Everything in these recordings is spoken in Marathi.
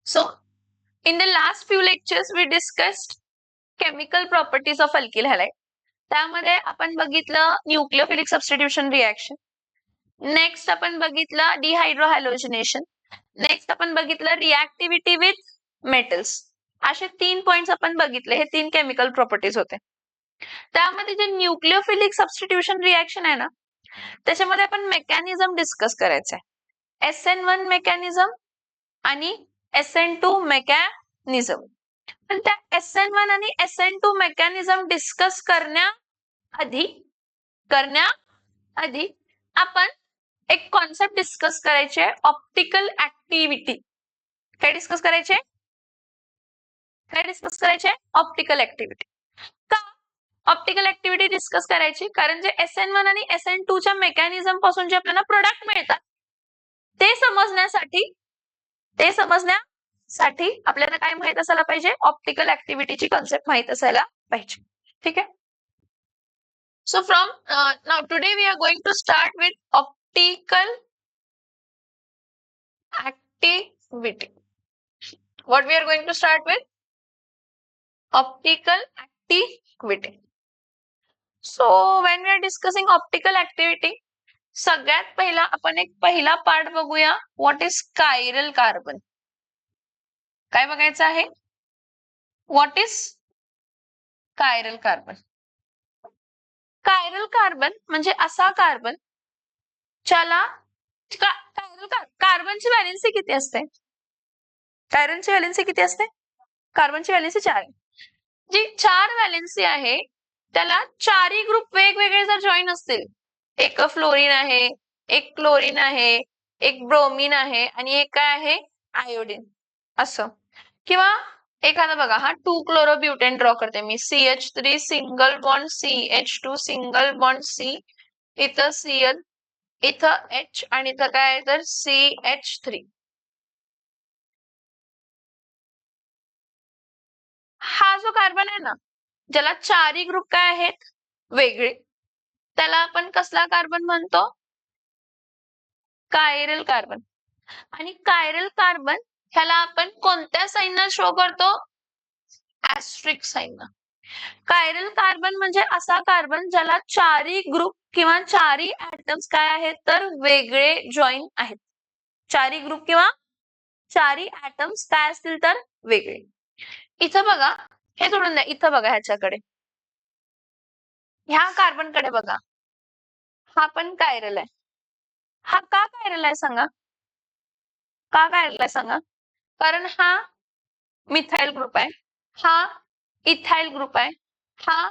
So, in the last few lectures, we discussed chemical properties of alkyl halide. त्यामध्ये आपण बघितलं न्यूक्लियोफिलिक सबस्टिट्यूशन रिएक्शन. नेक्स्ट आपण बघितलं डिहायड्रोहॅलोजिनेशन. नेक्स्ट आपण बघितलं रिएक्टिव्हिटी विथ मेटल्स. असे 3 पॉइंट्स आपण बघितले. हे 3 केमिकल प्रॉपर्टीज होते. त्यामध्ये जे न्यूक्लियोफिलिक सबस्टिट्यूशन रिएक्शन आहे ना, त्याच्यामध्ये आपण मेकॅनिझम डिस्कस करायचं आहे. SN1 मेकॅनिझम आणि SN2 मेकॅनिझम. पण त्या SN1 आणि SN2 मेकॅनिझम डिस्कस करण्याआधी आपण एक कॉन्सेप्ट डिस्कस करायची आहे, ऑप्टिकल ऍक्टिव्हिटी. काय डिस्कस करायचे? Optical activity. का ऑप्टिकल ऍक्टिव्हिटी डिस्कस करायची? कारण जे SN1 आणि SN2 च्या मेकॅनिझम पासून जे आपल्याला प्रोडक्ट मिळतात ते समजण्यासाठी आपल्याला काय माहित असायला पाहिजे? ऑप्टिकल ऍक्टिव्हिटीची कॉन्सेप्ट माहित असायला पाहिजे. ठीक आहे. So from now today we are going to start with optical activity. What we are going to start with? Optical activity. So when we are discussing optical activity, सगळ्यात पहिला आपण एक पहिला पार्ट बघूया. What is chiral carbon? काय बघायचं आहे? What is chiral carbon? Chiral carbon म्हणजे असा कार्बन ज्याला कार्बनची व्हॅलेन्सी किती असते? कार्बनची व्हॅलेन्सी किती असते? कार्बनची व्हॅलेन्सी 4 आहे. जी 4 व्हॅलेन्सी आहे त्याला चारही ग्रुप वेगवेगळे जर जॉईन असतील, एक फ्लोरीन आहे, एक क्लोरीन आहे, एक ब्रोमीन आहे आणि एक काय आहे? आयोडीन. असं. किंवा एखादा बघा, हा 2 क्लोरोब्युटेन ड्रॉ करते मी. CH3 single bond CH2 single bond C, इथं Cl, इथं H आणि इथं काय आहे तर CH3. हा जो कार्बन आहे ना, ज्याला चारही ग्रुप काय आहेत? वेगळे, त्याला आपण कसला कार्बन म्हणतो? Chiral carbon. आणि कायरल कार्बन ह्याला आपण कोणत्या साइननं शो करतो? ऍस्ट्रिक साइननं. कायरल कार्बन म्हणजे असा कार्बन ज्याला चारही ग्रुप किंवा चारही ऍटम्स काय आहेत तर वेगळे जॉईन आहेत. चारही ग्रुप किंवा चारही ऍटम्स काय असतील तर वेगळे. इथं बघा, हे सोडून द्या, इथं बघा, ह्याच्याकडे, ह्या कार्बन कडे बघा, हा पण कायरल आहे. हा का कायरल आहे सांगा? का कायरल आहे सांगा? कारण हा मिथाइल ग्रुप आहे, हा इथाइल ग्रुप आहे, हा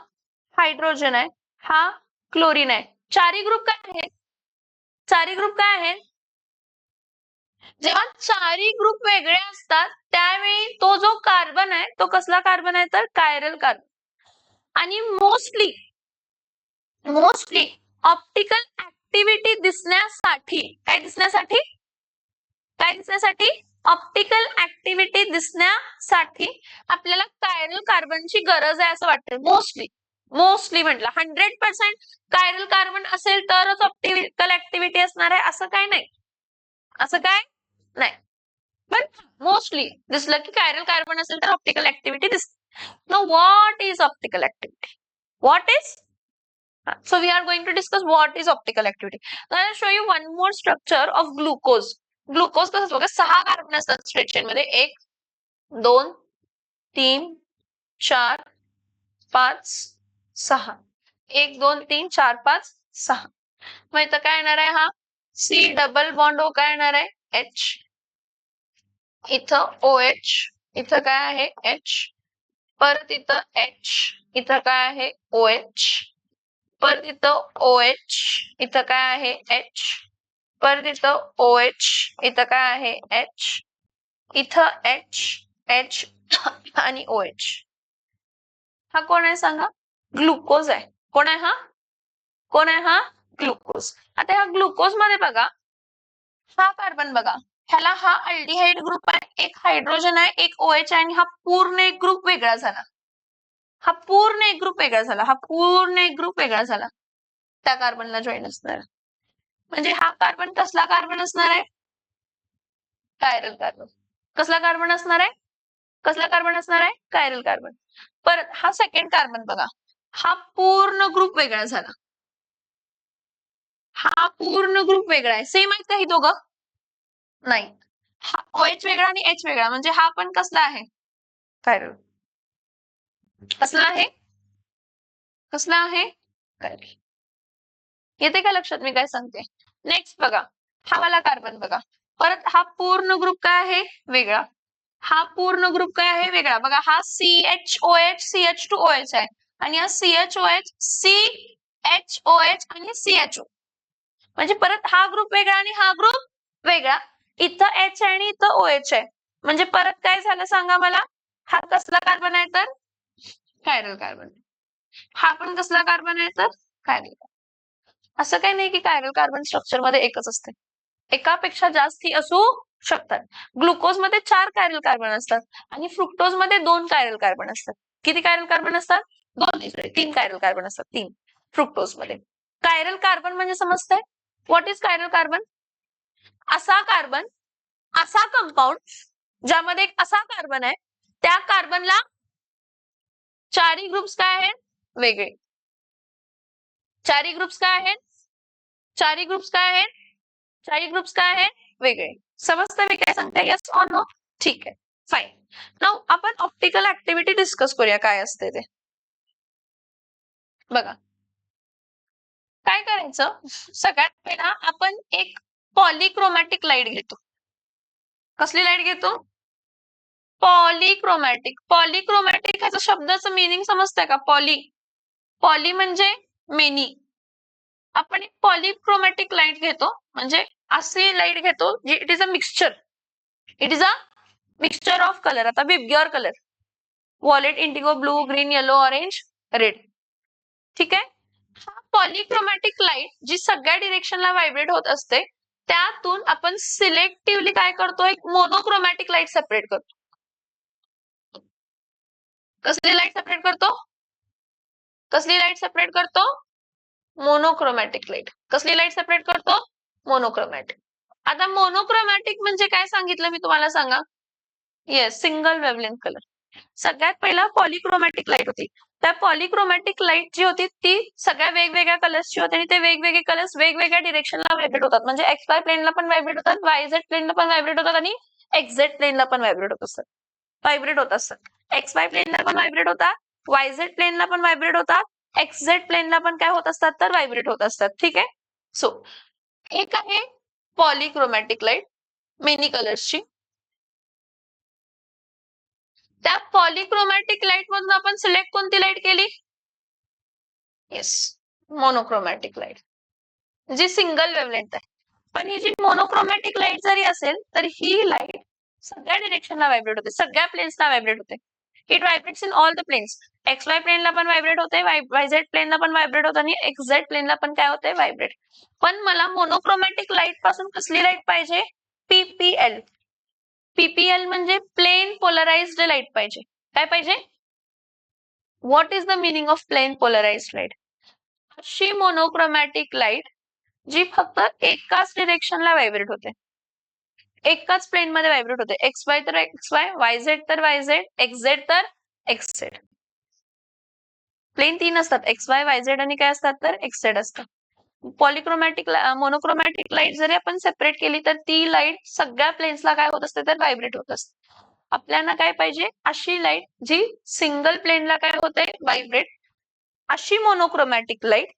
हायड्रोजन आहे, हा क्लोरीन आहे. चारही ग्रुप काय आहेत? चारही ग्रुप काय आहेत? जेव्हा चारही ग्रुप वेगळे असतात त्यावेळी तो जो कार्बन आहे तो कसला कार्बन आहे तर कायरल कार्बन. आणि मोस्टली ऑप्टिकल ऍक्टिव्हिटी दिसण्यासाठी ऑप्टिकल ऍक्टिव्हिटी दिसण्यासाठी आपल्याला कायरल कार्बनची गरज आहे असं वाटतं. मोस्टली म्हटलं 100% कायरल कार्बन असेल तरच ऑप्टिकल ऍक्टिव्हिटी असणार आहे असं काय नाही. पण मोस्टली दिसलं की कायरल कार्बन असेल तर ऑप्टिकल ऍक्टिव्हिटी दिसते. Now what is optical activity? So we are going to discuss what is optical activity. Now I will show you one more structure of glucose. Glucose कसं बघा, 6 कार्बन असतात स्ट्रेट चेन मध्ये. 1 2 3 4 5 6. 1 2 3 4 5 6. मग इथं काय येणार आहे? हा C डबल बॉन्ड O काय येणार आहे? H. इथं OH, इथं काय आहे? H. परत इथं H, इथं काय आहे? OH. परत इथं OH, इथं काय आहे? H. परत इथं OH, इथं काय आहे? H. इथं H आणि OH. हा कोण आहे सांगा? ग्लुकोज आहे. कोण आहे हा? ग्लुकोज. आता ह्या ग्लुकोज मध्ये बघा, हा कार्बन बघा, ह्याला हा अल्डिहाइड ग्रुप आहे, एक हायड्रोजन आहे, एक OH आहे आणि हा पूर्ण एक ग्रुप वेगळा झाला. त्या कार्बनला जॉईन असणार. म्हणजे हा कार्बन कसला कार्बन असणार आहे? Chiral carbon. कसला कार्बन असणार आहे? कसला कार्बन असणार आहे? Chiral carbon. परत हा सेकंड कार्बन बघा, हा पूर्ण ग्रुप वेगळा झाला. हा पूर्ण ग्रुप वेगळा आहे. सेम आहेत का ही दोघं? नाही. हा OH वेगळा आणि H वेगळा, म्हणजे हा पण कसला आहे? कायरल. कसला आहे? कसला आहे? कायरल. येते का लक्षात मी काय सांगते? नेक्स्ट बघा, हा वाला कार्बन बघा. परत हा पूर्ण ग्रुप काय आहे? वेगळा. हा पूर्ण ग्रुप काय आहे? वेगळा. बघा हा CHOH CH2OH आहे आणि हा CHOH CHOH आणि CHO. म्हणजे परत हा ग्रुप वेगळा आणि हा ग्रुप वेगळा. इथं H आणि इथं OH आहे. म्हणजे परत काय झालं सांगा मला? हा कसला कार्बन आहे तर? Chiral carbon. हा पण कसला कार्बन आहे तर? कायरल. असं काही नाही की कायरल कार्बन स्ट्रक्चर मध्ये एकच असते. एकापेक्षा जास्ती असू शकतात. ग्लुकोज मध्ये 4 कायरल कार्बन असतात आणि फ्रुक्टोज मध्ये 2 कायरल कार्बन असतात. किती कायरल कार्बन असतात? 3 कायरल कार्बन असतात. 3 फ्रुक्टोज मध्ये. कायरल कार्बन म्हणजे समजतंय? What is chiral carbon? असा कार्बन, असा कंपाऊंड ज्यामध्ये एक असा कार्बन आहे, त्या कार्बनला चारही ग्रुप्स काय आहेत? वेगळे. चारही ग्रुप्स काय आहेत? चारही ग्रुप्स काय आहेत? चारही ग्रुप्स काय आहेत? वेगळे. समजतं मी काय सांगते? Yes or no? ठीक आहे, फाईन. नाऊ आपण ऑप्टिकल ऍक्टिव्हिटी डिस्कस करूया काय असते ते. बघा, काय करायचं, सगळ्यात पहिला आपण एक पॉलीक्रोमॅटिक लाईट घेतो. कसली लाईट घेतो? पॉलीक्रोमॅटिक. पॉलीक्रोमॅटिक ह्याचा शब्दाचं मिनिंग समजतंय का? पॉली म्हणजे मेनी. आपण एक पॉलीक्रोमॅटिक लाईट घेतो, म्हणजे अशी लाईट घेतो जी it is a mixture. It is a mixture of colour. आता VIBGYOR colour, violet, indigo, blue, green, yellow, orange, red. ठीक आहे. हा पॉलीक्रोमॅटिक लाईट जी सगळ्या डिरेक्शनला व्हायब्रेट होत असते, त्यातून आपण सिलेक्टिव्हली काय करतो? एक मोनोक्रोमॅटिक लाईट सेपरेट करतो. कसली लाईट सेपरेट करतो? कसली लाईट सेपरेट करतो? Monochromatic light. कसली लाईट सेपरेट करतो? मोनोक्रोमॅटिक. आता मोनोक्रोमॅटिक म्हणजे काय सांगितलं मी तुम्हाला सांगा? Yes, single wavelength colour. सगळ्यात पहिला पॉलीक्रोमॅटिक लाईट होती. त्या पॉलीक्रोमॅटिक लाईट जी होती ती सगळ्या वेगवेगळ्या कलर्सची होती आणि ते वेगवेगळे कलर्स वेगवेगळ्या डिरेक्शनला व्हायब्रेट होतात. म्हणजे XY प्लेनला पण व्हायब्रेट होतात, YZ प्लेनला पण व्हायब्रेट होतात आणि XZ प्लेनला पण व्हायब्रेट होत असतात. व्हायब्रेट होत असतात. XY प्लेनला पण व्हायब्रेट होतात, YZ प्लेनला पण व्हायब्रेट होतात, XZ प्लेनला पण काय होत असतात तर व्हायब्रेट होत असतात. ठीक आहे. सो एक आहे पॉलीक्रोमॅटिक लाईट मेनी कलर्सची. त्या पॉलीक्रोमॅटिक लाईट मधून आपण सिलेक्ट कोणती लाईट केली? येस, मोनोक्रोमॅटिक लाईट, जी सिंगल वेवलेंथ आहे. पण ही जी मोनोक्रोमॅटिक लाईट जरी असेल तर ही लाईट सगळ्या डिरेक्शनला व्हायब्रेट होते, सगळ्या प्लेन्सला व्हायब्रेट होते. It vibrates in all the planes. XY प्लेनला पण व्हायब्रेट होते, YZ प्लेनला पण व्हायब्रेट होते आणि XZ प्लेनला पण काय होते? व्हायब्रेट. पण मला मोनोक्रोमॅटिक लाईट पासून कसली लाईट पाहिजे? PPL. PPL म्हणजे प्लेन पोलराइज्ड लाईट पाहिजे. काय पाहिजे? What is the meaning of plane polarised light? अशी मोनोक्रोमॅटिक लाईट जी फक्त एकाच डिरेक्शनला व्हायब्रेट होते, एकाच प्लेन मध्ये व्हायब्रेट होते. XY तर XY, YZ तर YZ, XZ तर XZ. प्लेन 3 असतात, XY, YZ आणि काय असतात तर XZ असतात. पॉलीक्रोमॅटिक मोनोक्रोमॅटिक लाईट जरी आपण सेपरेट केली तर ती लाईट सगळ्या प्लेन्सला काय होत असते तर व्हायब्रेट होत असते. आपल्याला काय पाहिजे? अशी लाईट जी सिंगल प्लेनला काय होते? व्हायब्रेट. अशी मोनोक्रोमॅटिक लाईट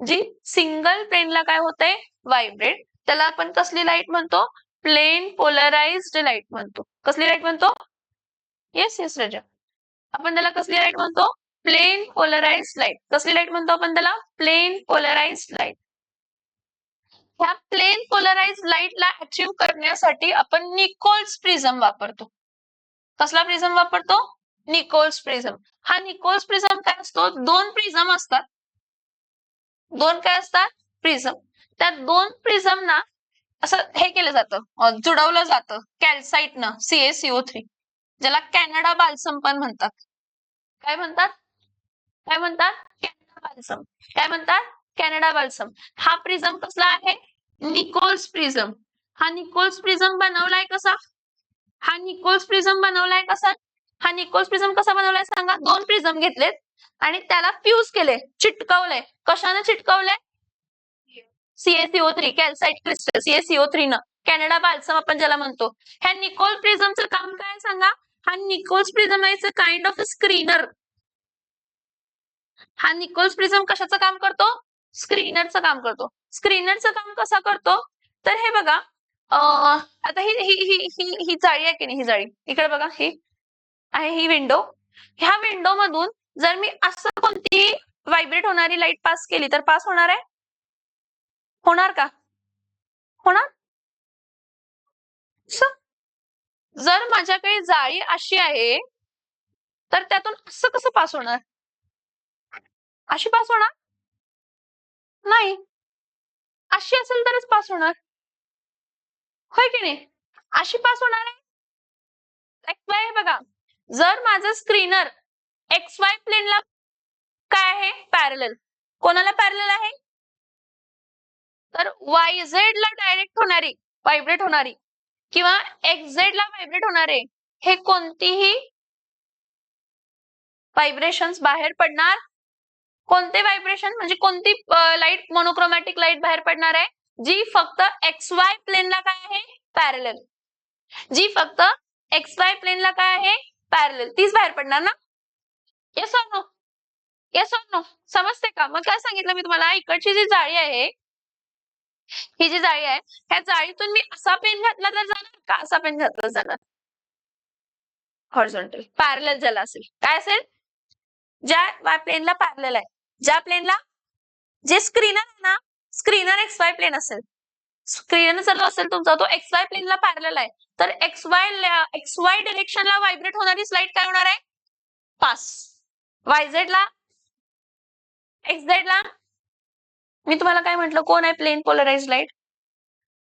जी सिंगल प्लेनला काय होते? व्हायब्रेट. त्याला आपण कसली लाईट म्हणतो? प्लेन पोलराइज्ड लाईट म्हणतो. कसली लाईट म्हणतो? येस येस रजा, आपण त्याला कसली लाईट म्हणतो? Plane polarised light. कसली लाईट म्हणतो आपण त्याला? Plane polarised light. ह्या प्लेन पोलराइज्ड लाईटला अचीव्ह करण्यासाठी आपण निकोल्स प्रिझम वापरतो. कसला प्रिझम वापरतो? Nicol's prism. हा निकोल्स प्रिझम काय असतो? 2 प्रिझम असतात. 2 काय असतात? प्रिझम. त्या 2 प्रिझमना असं हे केलं जातं, जुडवलं जातं कॅल्साइटनं, CaCO3, ज्याला कॅनडा बाल्सम पण म्हणतात. काय म्हणतात? काय म्हणतात? Canada balsam. काय म्हणतात? Canada balsam. हा प्रिझम कसला आहे? Nichols prism. हा निकोल्स प्रिझम बनवलाय कसा? हा निकोल्स प्रिझम बनवलाय कसा? हा निकोल्स प्रिझम कसा बनवलाय सांगा? 2 प्रिझम घेतलेत आणि त्याला फ्यूज केले, चिटकवलंय. कशाने चिटकवलंय? CaCO3 कॅल्साइट क्रिस्टल CaCO3 न, कॅनडा बाल्सम आपण ज्याला म्हणतो. ह्या निकोल प्रिझमचं काम काय सांगा? हा Nicol's prism is a kind of a screener. हा निकोल्स प्रिझम कशाचं काम करतो? स्क्रीनरचं काम करतो. स्क्रीनरचं काम कसं करतो? तर हे बघा, आता ही ही ही ही ही जाळी आहे की नाही, ही जाळी इकडे बघा, ही आहे ही विंडो. ह्या विंडो मधून जर मी असं कोणती व्हायब्रेट होणारी लाईट पास केली तर पास होणार आहे? होणार का? होणार? जर माझ्याकडे जाळी अशी आहे तर त्यातून असं कसं पास होणार? अशी पास होणार नाही. अशी असेल तरच पास होणार, होय की नाही? अशी पास होणार आहे. XY बघा, जर माझं स्क्रीनर XY प्लेनला काय आहे? पॅरलल. कोणाला पॅरलल आहे? तर YZ ला डायरेक्ट होणारी व्हायब्रेट होणारी किंवा XZ ला व्हायब्रेट होणारे हे कोणतीही व्हायब्रेशन्स बाहेर पडणार. कोणते व्हायब्रेशन म्हणजे कोणती लाईट? मोनोक्रोमॅटिक लाईट बाहेर पडणार आहे जी फक्त XY प्लेनला काय आहे? पॅरलल. जी फक्त XY प्लेनला काय आहे? पॅरलल. तीच बाहेर पडणार ना? Yes or no? Yes or no? समजते का? मग काय सांगितलं मी तुम्हाला, इकडची जी जाळी आहे, ही जी जाळी आहे, ह्या जाळीतून मी असा पेन घातला तर जाणार का? असा पेन घातला जाणार? हॉरिझॉन्टल पॅरलल ज्याला असेल. काय असेल? ज्या प्लेनला पॅरलल आहे, ज्या प्लेनला, जे स्क्रीनर आहे ना, स्क्रीनर XY प्लेन असेल, स्क्रीनर जर असेल तुमचा तो XY प्लेनला पॅरलल आहे, तर XY डायरेक्शनला व्हायब्रेट होणारी लाईट काय होणार आहे? पास. YZ ला, XZ ला, मी तुम्हाला काय म्हटलं, कोण आहे प्लेन पोलराइज लाईट?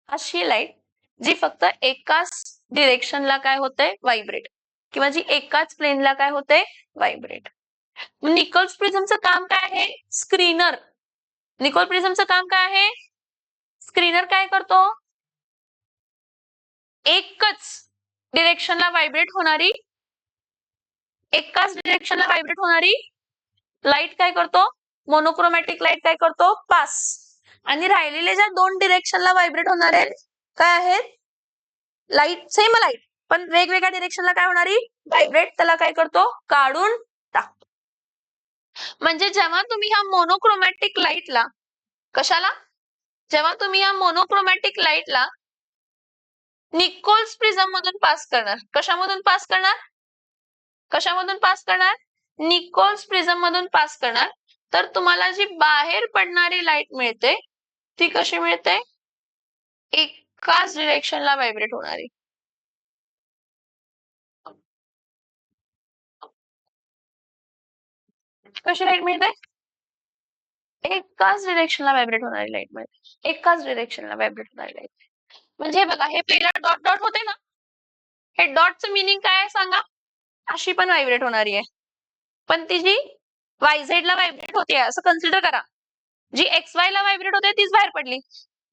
अशी लाईट जी फक्त एकाच डिरेक्शनला काय होते? व्हायब्रेट, किंवा जी एकाच प्लेनला काय होते? व्हायब्रेट. निकोल्स प्रिझमचं काम काय आहे? स्क्रीनर. निकोल प्रिझमचं काम काय आहे? स्क्रीनर काय करतो? एकच डिरेक्शनला व्हायब्रेट होणारी, एकाच डिरेक्शनला व्हायब्रेट होणारी लाईट काय करतो? मोनोक्रोमॅटिक लाईट काय करतो? पास. आणि राहिलेले ज्या 2 डिरेक्शनला व्हायब्रेट होणारे काय आहेत? लाईट, सेम लाईट पण वेगवेगळ्या डिरेक्शनला काय होणारी? व्हायब्रेट. त्याला काय करतो? काढून टाकतो. म्हणजे जेव्हा तुम्ही ह्या मोनोक्रोमॅटिक लाईटला, कशाला? जेव्हा तुम्ही या मोनोक्रोमॅटिक लाईटला निकोल्स प्रिझम मधून पास करणार, कशामधून पास करणार? कशामधून पास करणार? निकोल्स प्रिझम मधून पास करणार, तर तुम्हाला जी बाहेर पडणारी लाईट मिळते ती कशी मिळते? एकाच डिरेक्शनला व्हायब्रेट होणारी. कशी लाईट मिळते? एकाच डिरेक्शनला व्हायब्रेट होणारी लाईट मिळते. एकाच डिरेक्शनला व्हायब्रेट होणारी लाईट. म्हणजे बघा, हे पहिला डॉट डॉट होते ना, हे डॉटचं मिनिंग काय आहे सांगा? अशी पण व्हायब्रेट होणारी आहे, पण ती जी YZ ला व्हायब्रेट होते असं कन्सिडर करा. जी XY ला व्हायब्रेट होते तीच बाहेर पडली.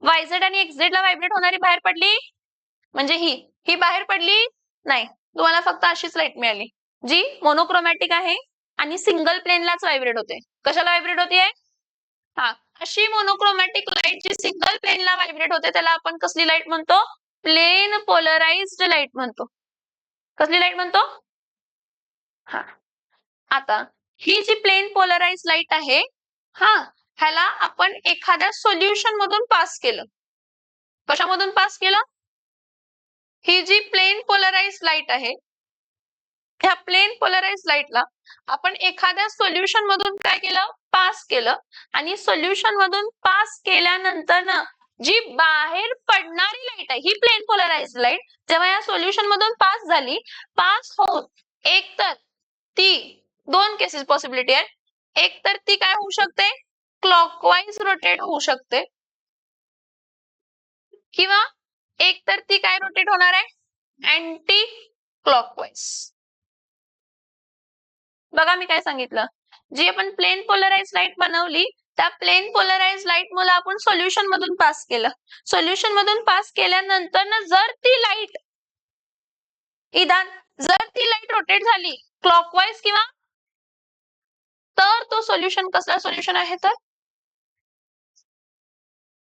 YZ आणि XZ ला व्हायब्रेट होणारी बाहेर पडली, म्हणजे ही बाहेर पडली नाही. तुम्हाला फक्त अशीच लाईट मिळाली जी मोनोक्रोमॅटिक आहे आणि सिंगल प्लेनलाच व्हायब्रेट होते. कशाला व्हायब्रेट होतीये? हा, अशी मोनोक्रोमॅटिक लाईट जी सिंगल प्लेनला व्हायब्रेट होते त्याला आपण कसली लाईट म्हणतो? प्लेन पोलराइज्ड लाईट म्हणतो. कसली लाईट म्हणतो? हा. आता ही जी प्लेन पोलराइज्ड लाईट आहे, हा, ह्याला आपण एखाद्या सोल्युशन मधून पास केलं. कशामधून पास केलं? ही जी प्लेन पोलराइज्ड लाईट आहे, ह्या प्लेन पोलराइज्ड लाईटला आपण एखाद्या सोल्युशन मधून काय केलं? पास केलं. आणि सोल्युशन मधून पास केल्यानंतर ना, जी बाहेर पडणारी लाईट आहे ही प्लेन पोलराइज्ड लाईट जेव्हा या सोल्युशन मधून पास झाली, पास होऊन एक तर ती, 2 केसेस पॉसिबिलिटी आहे. एक तर ती काय होऊ शकते? क्लॉकवाईज रोटेट होऊ शकते, किंवा एक तर ती काय रोटेट होणार आहे? Anti clockwise. बघा मी काय सांगितलं, जी आपण प्लेन पोलराइज्ड लाईट बनवली त्या प्लेन पोलराइज्ड लाईट मुळे आपण सोल्युशन मधून पास केलं. सोल्युशन मधून पास केल्यानंतर जर ती लाईट इदान जर ती लाईट रोटेट झाली क्लॉकवाईज किंवा तर तो सोल्युशन कसला सोल्युशन आहे तर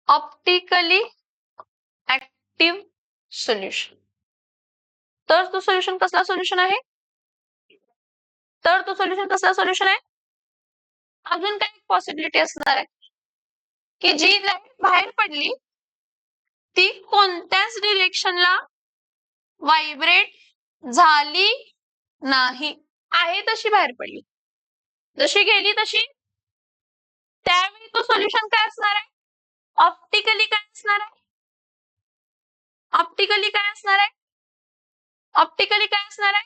ऑप्टिकली ऍक्टिव्ह सोल्युशन. तर तो सोल्युशन कसला सोल्युशन आहे तर तो सोल्युशन कसला सोल्युशन आहे. अजून काय पॉसिबिलिटी असणार आहे की जी लाईट बाहेर पडली ती कोणत्याच डिरेक्शनला व्हायब्रेट झाली नाही, आहे तशी बाहेर पडली, जशी गेली तशी. त्यावेळी तो सोल्युशन काय असणार आहे, ऑप्टिकली काय असणार आहे, ऑप्टिकली काय असणार आहे, ऑप्टिकली काय असणार है.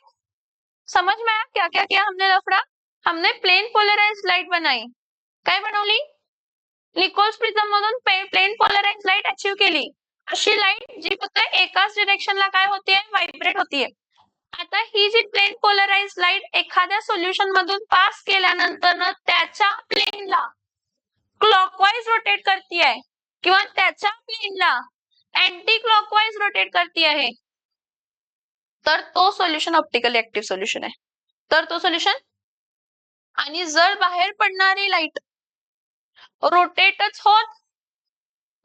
समझ में आया क्या क्या किया हमने लफड़ा. हमने प्लेन पोलराइज्ड लाइट बनाई. काय बनवली, निकोल्स प्रिझम मधून प्लेन पोलराइज्ड लाईट अचीव केली. अशी लाईट जी फक्त एकाच डिरेक्शनला काय होतीये, व्हायब्रेट होतीये. आता ही जी प्लेन पोलराइज्ड लाईट एखाद्या सोल्युशन मधून पास केल्यानंतर त्याच्या प्लेनला क्लॉकवाइज रोटेट करती आहे किंवा त्याच्या प्लेनला अँटी क्लॉकवाइज रोटेट करती आहे, तर तो सोल्युशन ऑप्टिकली ऍक्टिव्ह सोल्युशन आहे. तर तो सोल्युशन. आणि जर बाहेर पडणारी लाईट रोटेटच होत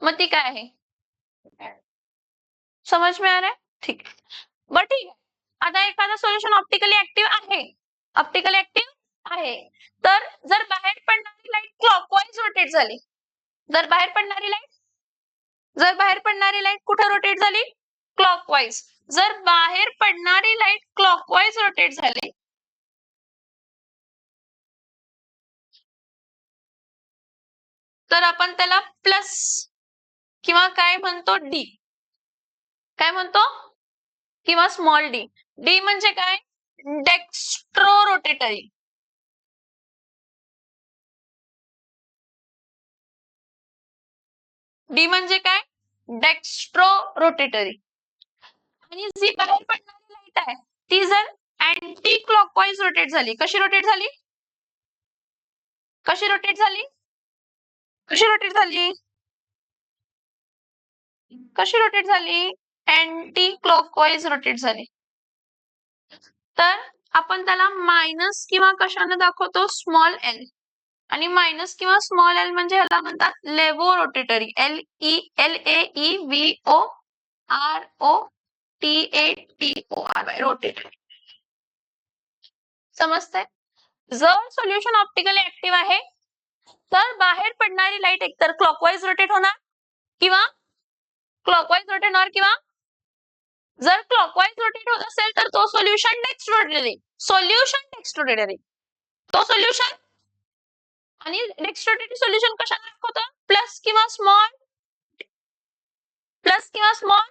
मग ती काय आहे, समझ में आ रहा है. ठीक आहे, बरं ठीक आहे. आता एखादा सोल्युशन ऑप्टिकली ऍक्टिव्ह आहे, ऑप्टिकली ऍक्टिव्ह आहे, तर जर बाहेर पडणारी लाईट क्लॉकवाइज रोटेट झाली, जर बाहेर पडणारी लाईट कुठे रोटेट झाली, क्लॉकवाइज. जर बाहेर पडणारी लाईट क्लॉकवाइज रोटेट झाली तर आपण त्याला प्लस किंवा काय म्हणतो डी, काय म्हणतो किंवा स्मॉल डी. डी म्हणजे काय, डेक्स्ट्रो रोटेटरी. डी म्हणजे काय, डेक्स्ट्रो रोटेटरी. आणि जी बाहेर पडणारी लाईट आहे ती जर अँटी क्लॉकवाइज रोटेट झाली, कशी रोटेट झाली, कशी रोटेट झाली, कशी रोटेट झाली, कशी रोटेट झाली, अँटी क्लॉकवाइज रोटेट झाली, तर आपण त्याला मायनस किंवा कशाने दाखवतो, स्मॉल एल. आणि मायनस किंवा स्मॉल एल म्हणजे ह्याला म्हणतात लेवो रोटेटरी. LEVOROTATORY rotatory. समजतंय. जर सोल्युशन ऑप्टिकली ऍक्टिव्ह आहे तर बाहेर पडणारी लाईट एकतर क्लॉकवाइज रोटेट होणार किंवा क्लॉकवाइज रोटेट होणार किंवा जर क्लॉकवाइज रोटेट होत असेल तर तो सोल्युशन डेक्स्ट्रोरोटेटरी, सोल्युशन डेक्स्ट्रोरोटेटरी, तो सोल्युशन. आणि डेक्स्ट्रोरोटेटरी सोल्युशन कशाला दाखवतो, प्लस किंवा स्मॉल, प्लस किंवा स्मॉल.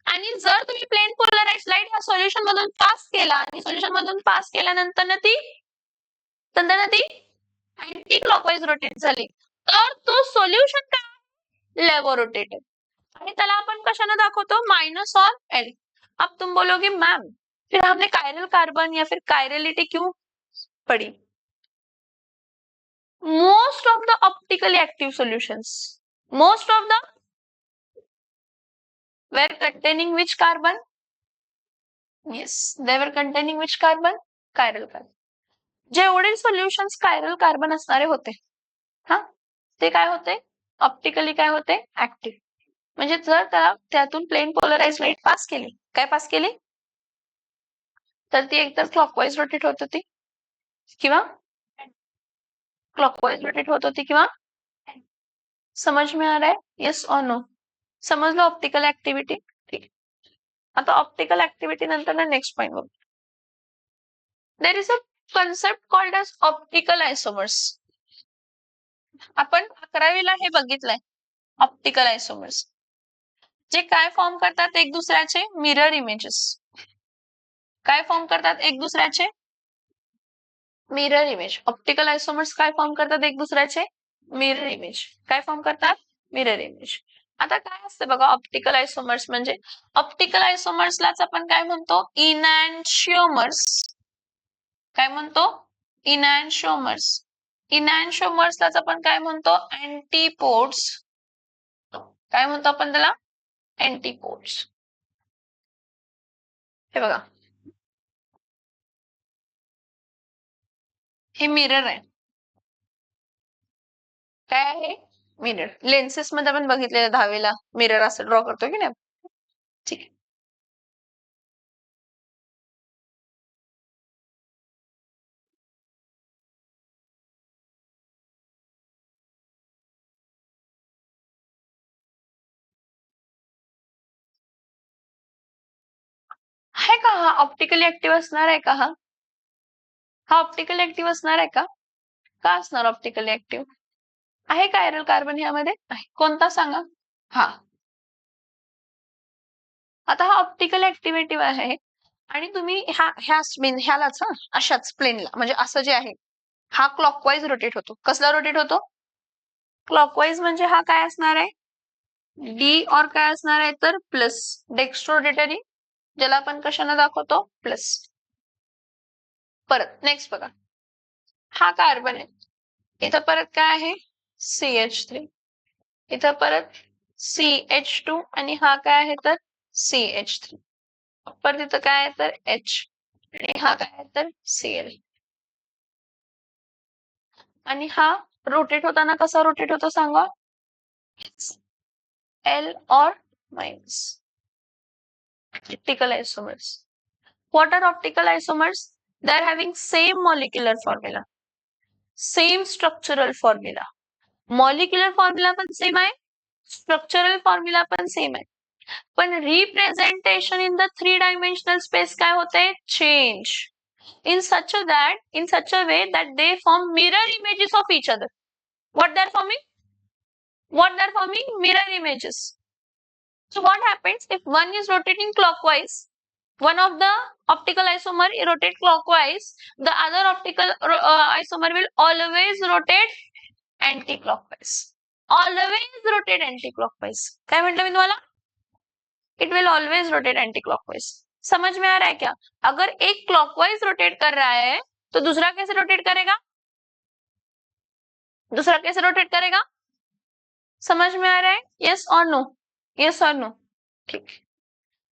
आणि जर तुम्ही प्लेन पोलराइज्ड लाईट ह्या सोल्युशन मधून पास केला आणि सोल्युशन मधून पास केल्यानंतर ती अँटी क्लॉकवाइज रोटेट झाली तर तो सोल्युशन काय, लेवो रोटेटेड. आणि त्याला आपण कशाने दाखवतो, माइनस और एल. अब तुम बोलोगे मैम फिर हमने कायरल कार्बन या फिर कायरलिटी क्यों पढ़ी. Most of the optically active solutions, most of the were containing which carbon, yes they were containing which carbon, chiral carbon. जेवढे सोल्युशन्स कायरल कार्बन असणारे होते हा ते काय होते, ऑप्टिकली काय होते, ऍक्टिव्ह. म्हणजे जर त्यातून प्लेन पोलराइज्ड लाईट पास केली, काय पास केली, तर ती एकतर क्लॉकवाइज रोटेट होत होती किंवा क्लॉकवाइज रोटेट होत होती किंवा. समझ में आ रहा है, येस और नो. समजलं ऑप्टिकल ऍक्टिव्हिटी. ठीक. आता ऑप्टिकल ऍक्टिव्हिटी नंतर नेक्स्ट पॉइंट बघू. There is a concept called as optical isomers. आपण 11वीला हे बघितलंय, ऑप्टिकल आयसोमर्स जे काय फॉर्म करतात एक दुसऱ्याचे मिरर इमेजेस. काय फॉर्म करतात एक दुसऱ्याचे मिरर इमेज. ऑप्टिकल आयसोमर्स काय फॉर्म करतात एक दुसऱ्याचे मिरर इमेज. काय फॉर्म करतात, मिरर इमेज. आता काय असते बघा ऑप्टिकल आयसोमर्स म्हणजे, ऑप्टिकल आयसोमर्सलाच आपण काय म्हणतो, इनॅन्शिओमर्स. काय म्हणतो, इनॅन्शिओमर्स. इनॅन्शिओमर्सलाच आपण काय म्हणतो, अँटीपोड्स. काय म्हणतो आपण त्याला, अँटीपोड्स. हे बघा हे मिरर आहे. काय आहे? मिरर. लेन्सेस मध्ये आपण बघितलेलं 10वीला मिरर असं ड्रॉ करतो की नाही. ठीक आहे. आहे का हा ऑप्टिकली ऍक्टिव्ह असणार आहे का हा ऑप्टिकली ऍक्टिव्ह असणार आहे का असणार ऑप्टिकली ऍक्टिव्ह? आहे का आयरल कार्बन यामध्ये? आहे. कोणता सांगा? हा. आता हा ऑप्टिकल ऍक्टिव्हेटिव्ह आहे आणि तुम्ही ह्यालाच अशाच प्लेनला म्हणजे असं जे आहे हा क्लॉकवाईज रोटेट होतो. कसला रोटेट होतो? क्लॉकवाईज म्हणजे हा काय असणार आहे? डी और काय असणार आहे तर प्लस डेक्स्ट्रोरोटेटरी, ज्याला आपण कशाने दाखवतो? प्लस. परत नेक्स्ट बघा, हा कार्बन आहे, इथं परत काय आहे? CH3, इथं परत CH2 आणि हा काय आहे तर CH3, परत इथं काय आहे तर H आणि हा काय आहे तर Cl. आणि हा रोटेट होताना कसा रोटेट होतो सांगा? L or minus. Optical isomers. What are optical isomers? They are having same molecular formula, same structural formula. Molecular formula पण सेम आहे, स्ट्रक्चरल फॉर्म्युला पण सेम आहे, पण representation in the 3-dimensional space काय होते? Change in such a way that they form mirror images of each other. What they are forming? Mirror images. So what happens if one is rotating clockwise, one of the optical isomer rotate clockwise, the other optical isomer will always rotate anti-clockwise. Always rotate anti-clockwise. काय म्हटलं मी तुम्हाला? It will always rotate anti-clockwise. समझ में आ रहा है क्या? अगर एक क्लॉकवाइज रोटेट कर रहा है तो दूसरा कैसे रोटेट करेगा? दूसरा कैसे रोटेट करेगा? समझ में आ रहा है? यस और नो? यस और नो? ठीक.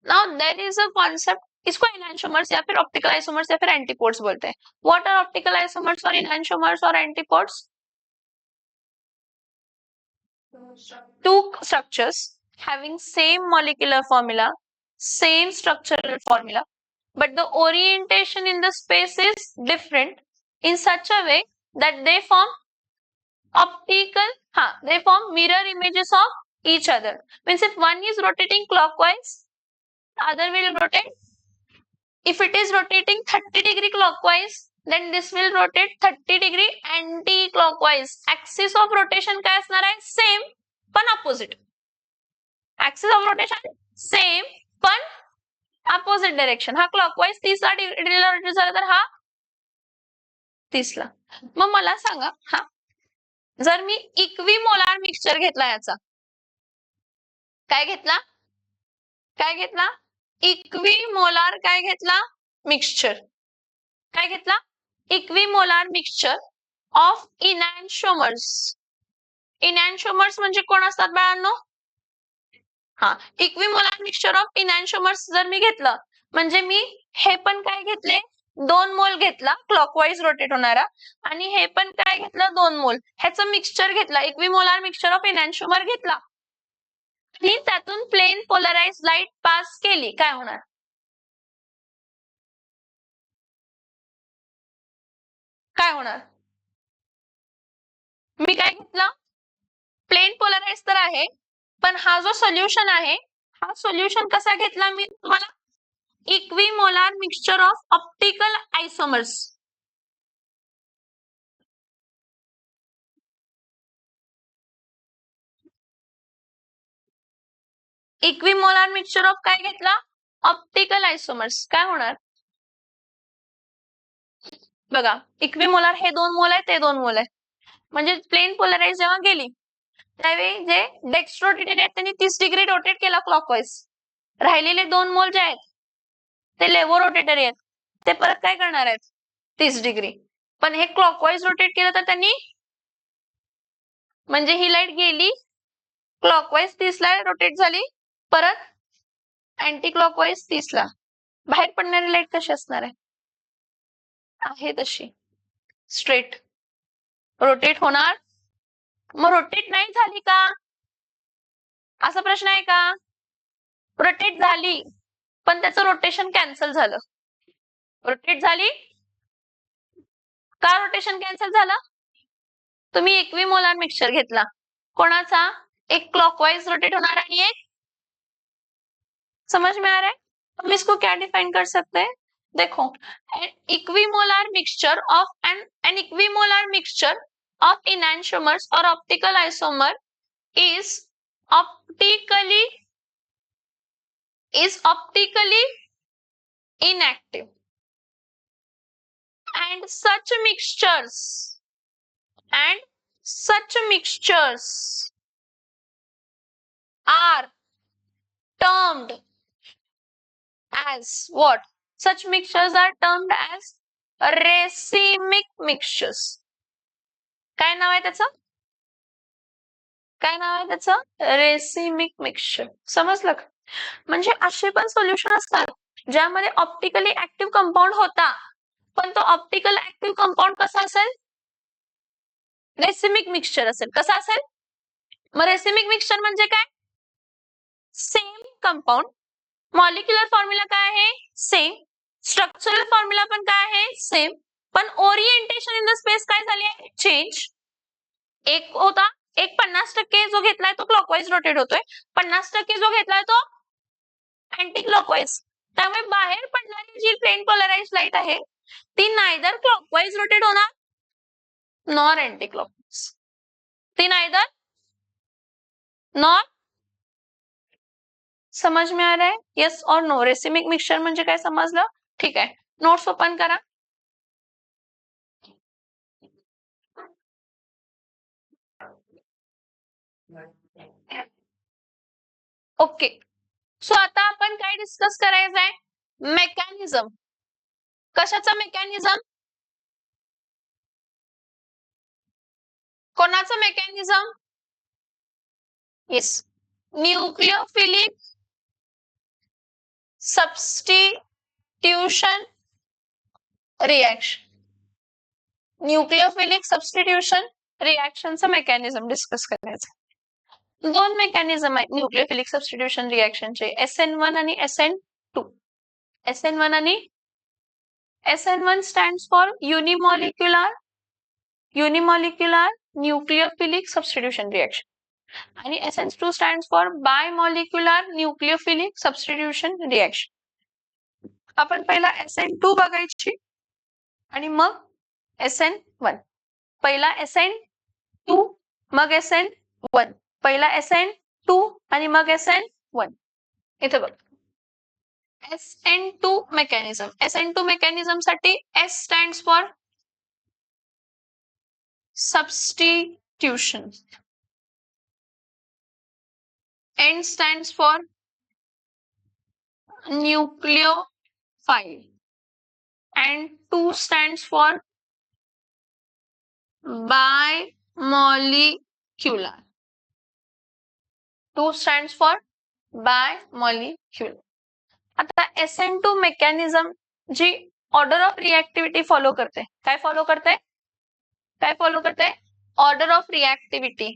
Now there is a concept, इसको एनहांसोमर्स या फिर ऑप्टिकल आइसोमर्स या फिर एंटीपोड्स बोलते हैं. व्हाट आर ऑप्टिकल आइसोमर्स और एनहांसोमर्स और एंटीपोड्स? Two structures having same molecular formula, same structural formula, but the orientation in the space is different in such a way that they form they form mirror images of each other. Means if one is rotating clockwise, other will rotate. If it is rotating 30° clockwise, then this will rotate 30° anti-clockwise. Axis of rotation काय असणार आहे? Same पण opposite. Axis of rotation same पण opposite direction. हा clockwise 30 डिग्रीला रोटेट झाला तर हा 30ला. मग मला सांगा, जर मी इक्विमोलार मिक्सचर घेतला याचा, काय घेतला? इक्विमोलार काय घेतला? मिक्सचर. काय घेतला? इक्विमोलार मिक्सचर ऑफ इनॅन्शोमर्स. इनॅन्शोमर्स म्हणजे कोण असतात बाळांनो? इक्विमोलार मिक्सचर ऑफ इनॅन्शोमर्स जर मी घेतलं, म्हणजे मी हे पण काय घेतले? 2 मोल घेतला क्लॉकवाईज रोटेट होणारा, आणि हे पण काय घेतलं? 2 मोल. ह्याचं मिक्सचर घेतला, इक्विमोलार मिक्सचर ऑफ इनॅन्शोमर घेतला आणि त्यातून प्लेन पोलराइज लाईट पास केली, काय होणार? काय होणार? मी काय घेतला? प्लेन पोलराइज तर आहे, पण हा जो सोल्युशन आहे, हा सोल्युशन कसा घेतला मी तुम्हाला? Equimolar mixture of optical isomers. Equimolar mixture of काय घेतला? Optical isomers. काय होणार? बघा, इक्विमोलार हे 2 मोल आहे, ते 2 मोल आहे, म्हणजे प्लेन पोलराइज जेव्हा गेली त्यावेळी जे डेक्स्ट्रोरोटेटेड आहेत त्यांनी 30° रोटेट केला क्लॉकवाईज. राहिलेले 2 मोल जे आहेत ते लेवो रोटेटरी आहेत, ते परत काय करणार आहेत? 30°. पण हे क्लॉकवाईज रोटेट केलं तर त्यांनी, म्हणजे ही लाईट गेली क्लॉकवाईज 30ला रोटेट झाली, परत अँटी क्लॉकवाईज 30ला. बाहेर पडणारी लाईट कशी असणार आहे? तशी. स्ट्रेट रोटेट होणार, मग रोटेट नाही झाली का असा प्रश्न आहे का? रोटेट झाली पण त्याचं रोटेशन कॅन्सल झालं. रोटेट झाली का रोटेशन कॅन्सल झालं? तुम्ही इक्विमोलार मिक्सचर घेतला, कोणाचा? एक क्लॉकवाइज रोटेट होणार आणि एक, समझ में आ रहा है? हम इसको क्या डिफाइन कर सकते हैं? देखो, equimolar mixture of an equimolar mixture of enantiomers or optical isomer is optically inactive, and such mixtures are termed as what? Such mixtures are termed as racemic mixtures. काय नाव आहे त्याचं? काय नाव आहे त्याचं? Racemic mixture. समजलं का? म्हणजे असे पण सोल्युशन असतात ज्यामध्ये ऑप्टिकली ऍक्टिव्ह कंपाऊंड होता, पण तो ऑप्टिकल ऍक्टिव्ह कंपाऊंड कसा असेल? रेसिमिक मिक्सचर असेल. कसा असेल? मग रेसिमिक मिक्सचर म्हणजे काय? सेम कंपाऊंड, मॉलिक्युलर फॉर्म्युला काय आहे? सेम, स्ट्रक्चरल फॉर्म्युला पण काय आहे? सेम, पण ओरिएंटेशन इन द स्पेस काय झाली आहे? चेंज. एक होता, एक 50% जो घेतलाय तो क्लॉकवाइज रोटेट होतोय, 50% जो घेतलाय तो अँटी क्लॉकवाइज. त्यामुळे बाहेर पडणारी जी प्लेन पोलराइज लाईट आहे ती नायदर क्लॉकवाइज रोटेट होणार नॉर अँटी क्लॉकवाइज. ती नायदर नॉर. समझ में आ रहा है? यस और नो? रेसिमिक मिक्सचर म्हणजे काय समजलं? ठीक आहे, नोट्स ओपन करा. ओके, सो आता आपण काय डिस्कस करायचंय? मेकॅनिझम. कशाचा मेकॅनिझम? कोणाचं mechanism? Yes, nucleophilic substitution reaction. Nucleophilic substitution रिएक्शनचं मेकॅनिझम डिस्कस करायचं. दोन मेकॅनिझम आहेत न्यूक्लियोफिलिक सबस्टिट्यूशन रिएक्शनचे, SN1 आणि SN2. SN1 आणि SN1 stands for unimolecular nucleophilic substitution reaction आणि SN2 stands for bimolecular nucleophilic substitution reaction. आपण पहिला SN2 बघायची आणि मग SN1. पहिला SN2 मग SN1. पहिला SN2 आणि मग SN1. इथे बघ, SN2 मेकॅनिझम. SN2 मेकॅनिझम साठी S stands for substitution, N stands for nucleophile, and 2 stands for bimolecular. 2 stands for bimolecular. आता SN2 मेकॅनिझम जी ऑर्डर ऑफ रिएक्टिव्हिटी फॉलो करते. काय फॉलो करते? काय फॉलो करते? Order of reactivity.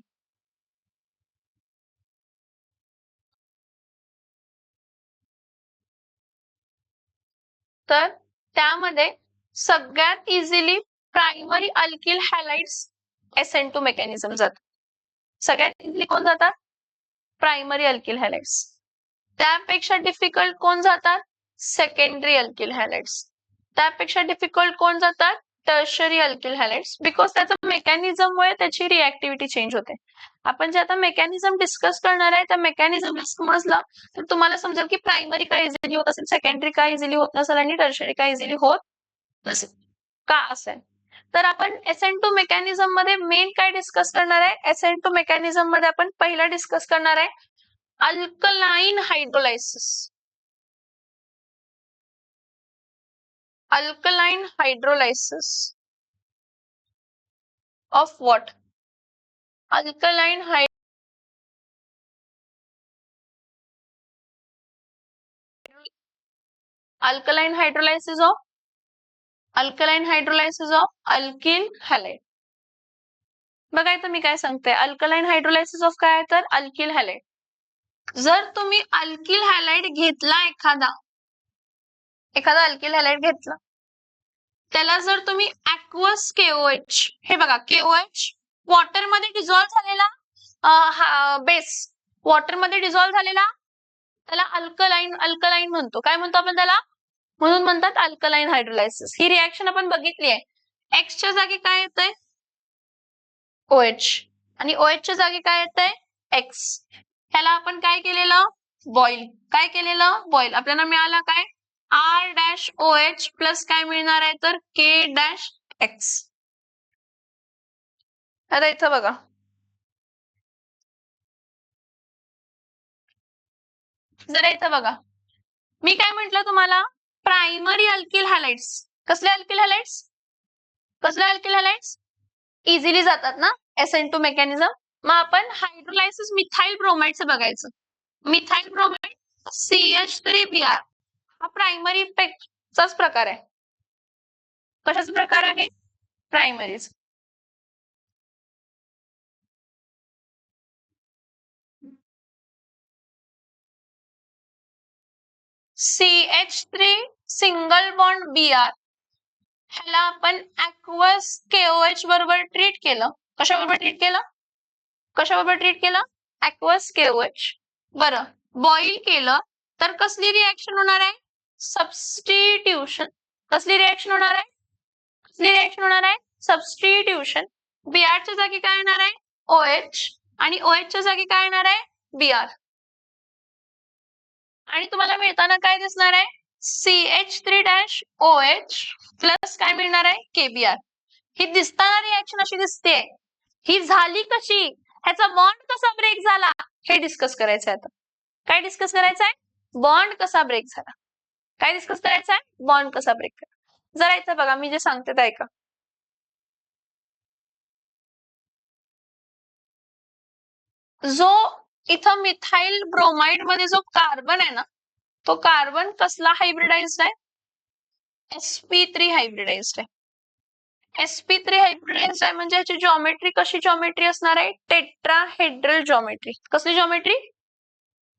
तर त्यामध्ये सगळ्यात easily primary alkyl halides SN2 mechanism जातात. सगळ्यात इझिली कोण जातात? Primary alkyl halides. त्यापेक्षा डिफिकल्ट कोण जातात? Secondary alkyl halides. त्यापेक्षा डिफिकल्ट कोण जातात? Tertiary alkyl हॅलाइड्स. बिकॉज त्याचं मेकॅनिझममुळे त्याची रिएक्टिव्हिटी चेंज होते. आपण जे आता मेकॅनिझम डिस्कस करणार आहे त्या मेकॅनिझम समजलं तर तुम्हाला समजेल की प्रायमरी काय इझिली होत असेल, सेकंडरी काय इझिली होत नसेल आणि टर्शरी काय इझिली होत नसेल. का असेल? तर आपण SN2 मेकॅनिझम मध्ये मेन काय डिस्कस करणार आहे? SN2 मेकॅनिझम मध्ये आपण पहिला डिस्कस करणार आहे alkaline hydrolysis. Alkaline hydrolysis of what? Alkaline hydrolysis of alkaline hydrolysis of alkyl halide. बघा इथं मी काय सांगते, अल्कलाइन हायड्रोलायसिस ऑफ काय तर अल्किल हॅलाइड. जर तुम्ही अल्किल हॅलाइड घेतला एखादा अल्किल हॅलाइड घेतला, त्याला जर तुम्ही ऍक्वस KOH, हे बघा KOH वॉटर मध्ये डिझॉल्व्ह झालेला बेस, वॉटर मध्ये डिझॉल्व्ह झालेला, त्याला अल्कलाइन म्हणतो. काय म्हणतो आपण त्याला? म्हणून म्हणतात अल्कलाइन हायड्रोलायसिस. ही रिएक्शन आपण बघितली आहे. X च्या जागी काय येतंय? OH, आणि OH च्या जागी काय येतंय? X. ह्याला आपण काय केलेलं? बॉईल. काय केलेलं? बॉईल. आपल्याला मिळाला काय? R-OH प्लस काय मिळणार आहे तर K-X. आता इथं बघा, जरा इथं बघा, मी काय म्हंटल तुम्हाला? Primary alkyl halides. कसले अल्किल हॅलाइड्स? कसले अल्किल हॅलाइड्स? इझिली जातात ना SN2 मेकॅनिझम. मग आपण हायड्रोलायसिस मिथाइल ब्रोमाइडचं बघायचं. मिथाइल ब्रोमाइड CH3Br हा प्रायमरी चाच प्रकार आहे. कशाचा प्रकार आहे? Primaries. CH3 single bond Br ह्याला आपण ऍक्वस KOH बरोबर ट्रीट केलं. कशाबरोबर ट्रीट केलं? कशाबरोबर ट्रीट केलं? Aqueous KOH. बरं, बॉईल केलं तर कसली रिएक्शन होणार आहे? सबस्टिट्यूशन. कसली रिएक्शन होणार आहे? कसली रिएक्शन होणार आहे? सबस्टिट्यूशन. Br च्या जागी काय येणार आहे? OH, आणि OH च्या जागी काय येणार आहे? Br. आणि तुम्हाला मिळताना काय दिसणार आहे? CH3-OH प्लस काय मिळणार आहे? KBr. ही दिसताना रिएक्शन अशी दिसते. ही झाली कशी? ह्याचा बॉन्ड कसा ब्रेक झाला हे डिस्कस करायचं आहे आता. काय डिस्कस करायचं आहे? बॉन्ड कसा ब्रेक झाला. काय डिस्कस करायचं आहे? बॉन्ड कसा ब्रेक झाला. जरा इथं बघा, मी जे सांगते ते ऐका. जो इथं मिथाइल ब्रोमाइड मध्ये जो कार्बन आहे ना, तो कार्बन कसला हायब्रिडाइज्ड आहे? sp3 हायब्रिडाइज्ड आहे. sp3 हायब्रिडाइज्ड आहे म्हणजे याची जॉमेट्री कशी जॉमेट्री असणार आहे? Tetrahedral geometry. कसली जॉमेट्री?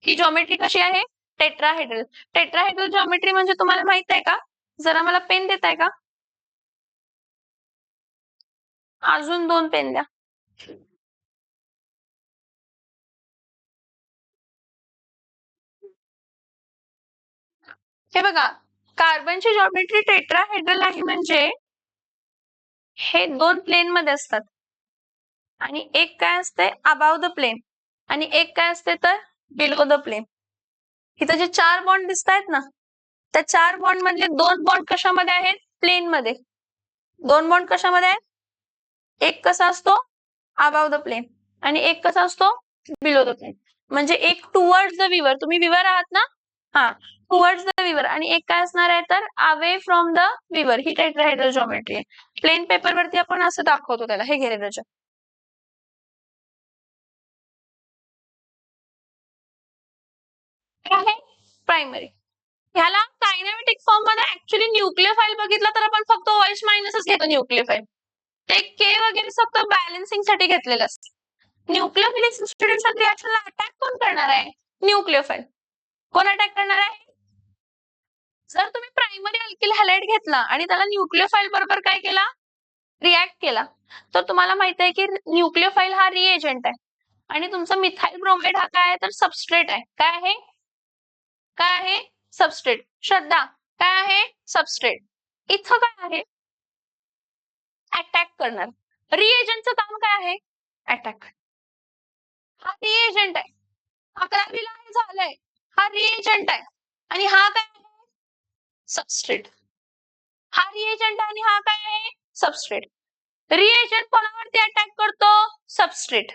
ही जॉमेट्री कशी आहे? टेट्राहेड्रल. टेट्राहेड्रल जॉमेट्री म्हणजे तुम्हाला माहित आहे का? जरा मला पेन देताय का? अजून 2 पेन द्या. हे बघा, कार्बनची जॉमेट्री टेट्राहेड्रल आहे म्हणजे हे 2 प्लेन मध्ये असतात, आणि एक काय असते? अबाव द प्लेन, आणि एक काय असते तर बिलो द प्लेन. इथं जे 4 बॉन्ड दिसत आहेत ना, त्या 4 बॉन्ड मधले 2 बॉन्ड कशामध्ये आहेत? प्लेन मध्ये. 2 बॉन्ड कशामध्ये आहेत? एक कसा असतो? अबाव द प्लेन, आणि एक कसा असतो? Below the plane. म्हणजे एक टुवर्ड्स द विवर, तुम्ही विवर आहात ना, हा, टुवर्ड्स द विवर, आणि एक काय असणार आहे तर अवे फ्रॉम द विवर. ही टेट्राहेड्रल जॉमेट्री आहे. प्लेन पेपर वरती आपण असं दाखवतो त्याला. हे घे रजा. आहे प्रायमरी. ह्याला कायनेमॅटिक फॉर्म मध्ये ऍक्च्युअली न्यूक्लियोफाइल बघितला तर आपण फक्त OH मायनसच घेतो न्यूक्लियोफाइल. ते K वगैरे फक्त बॅलन्सिंग साठी घेतलेलं असतं. न्यूक्लियोफिलिक सबस्टिट्यूशन रिएक्शनला अटॅक कोण करणार आहे? न्यूक्लियोफाइल. कोण अटॅक करणार आहे? जर तुम्ही प्रायमरी अल्किल हॅलाइड घेतला आणि त्याला न्यूक्लियोफाइल बरोबर काय केला? रिएक्ट केला, तर तुम्हाला माहित आहे की न्यूक्लियोफाइल हा रिएजंट आहे, आणि तुमचा मिथाइल ब्रोमाइड हा काय आहे तर सबस्ट्रेट आहे. काय आहे? काय आहे? सबस्ट्रेट. श्रद्धा, काय आहे? सबस्ट्रेट. इथं काय आहे? अटॅक करणार. रिएजंटचं काम काय आहे? अटॅक. हा रिएजंट आहे. 11वीला हे झालंय. हा रिएजंट आहे, आणि हा काय आहे? सबस्ट्रेट. हा रिएजंट आणि हा काय आहे? सबस्ट्रेट. रिएजंट कोणावरती अटॅक करतो? सबस्ट्रेट.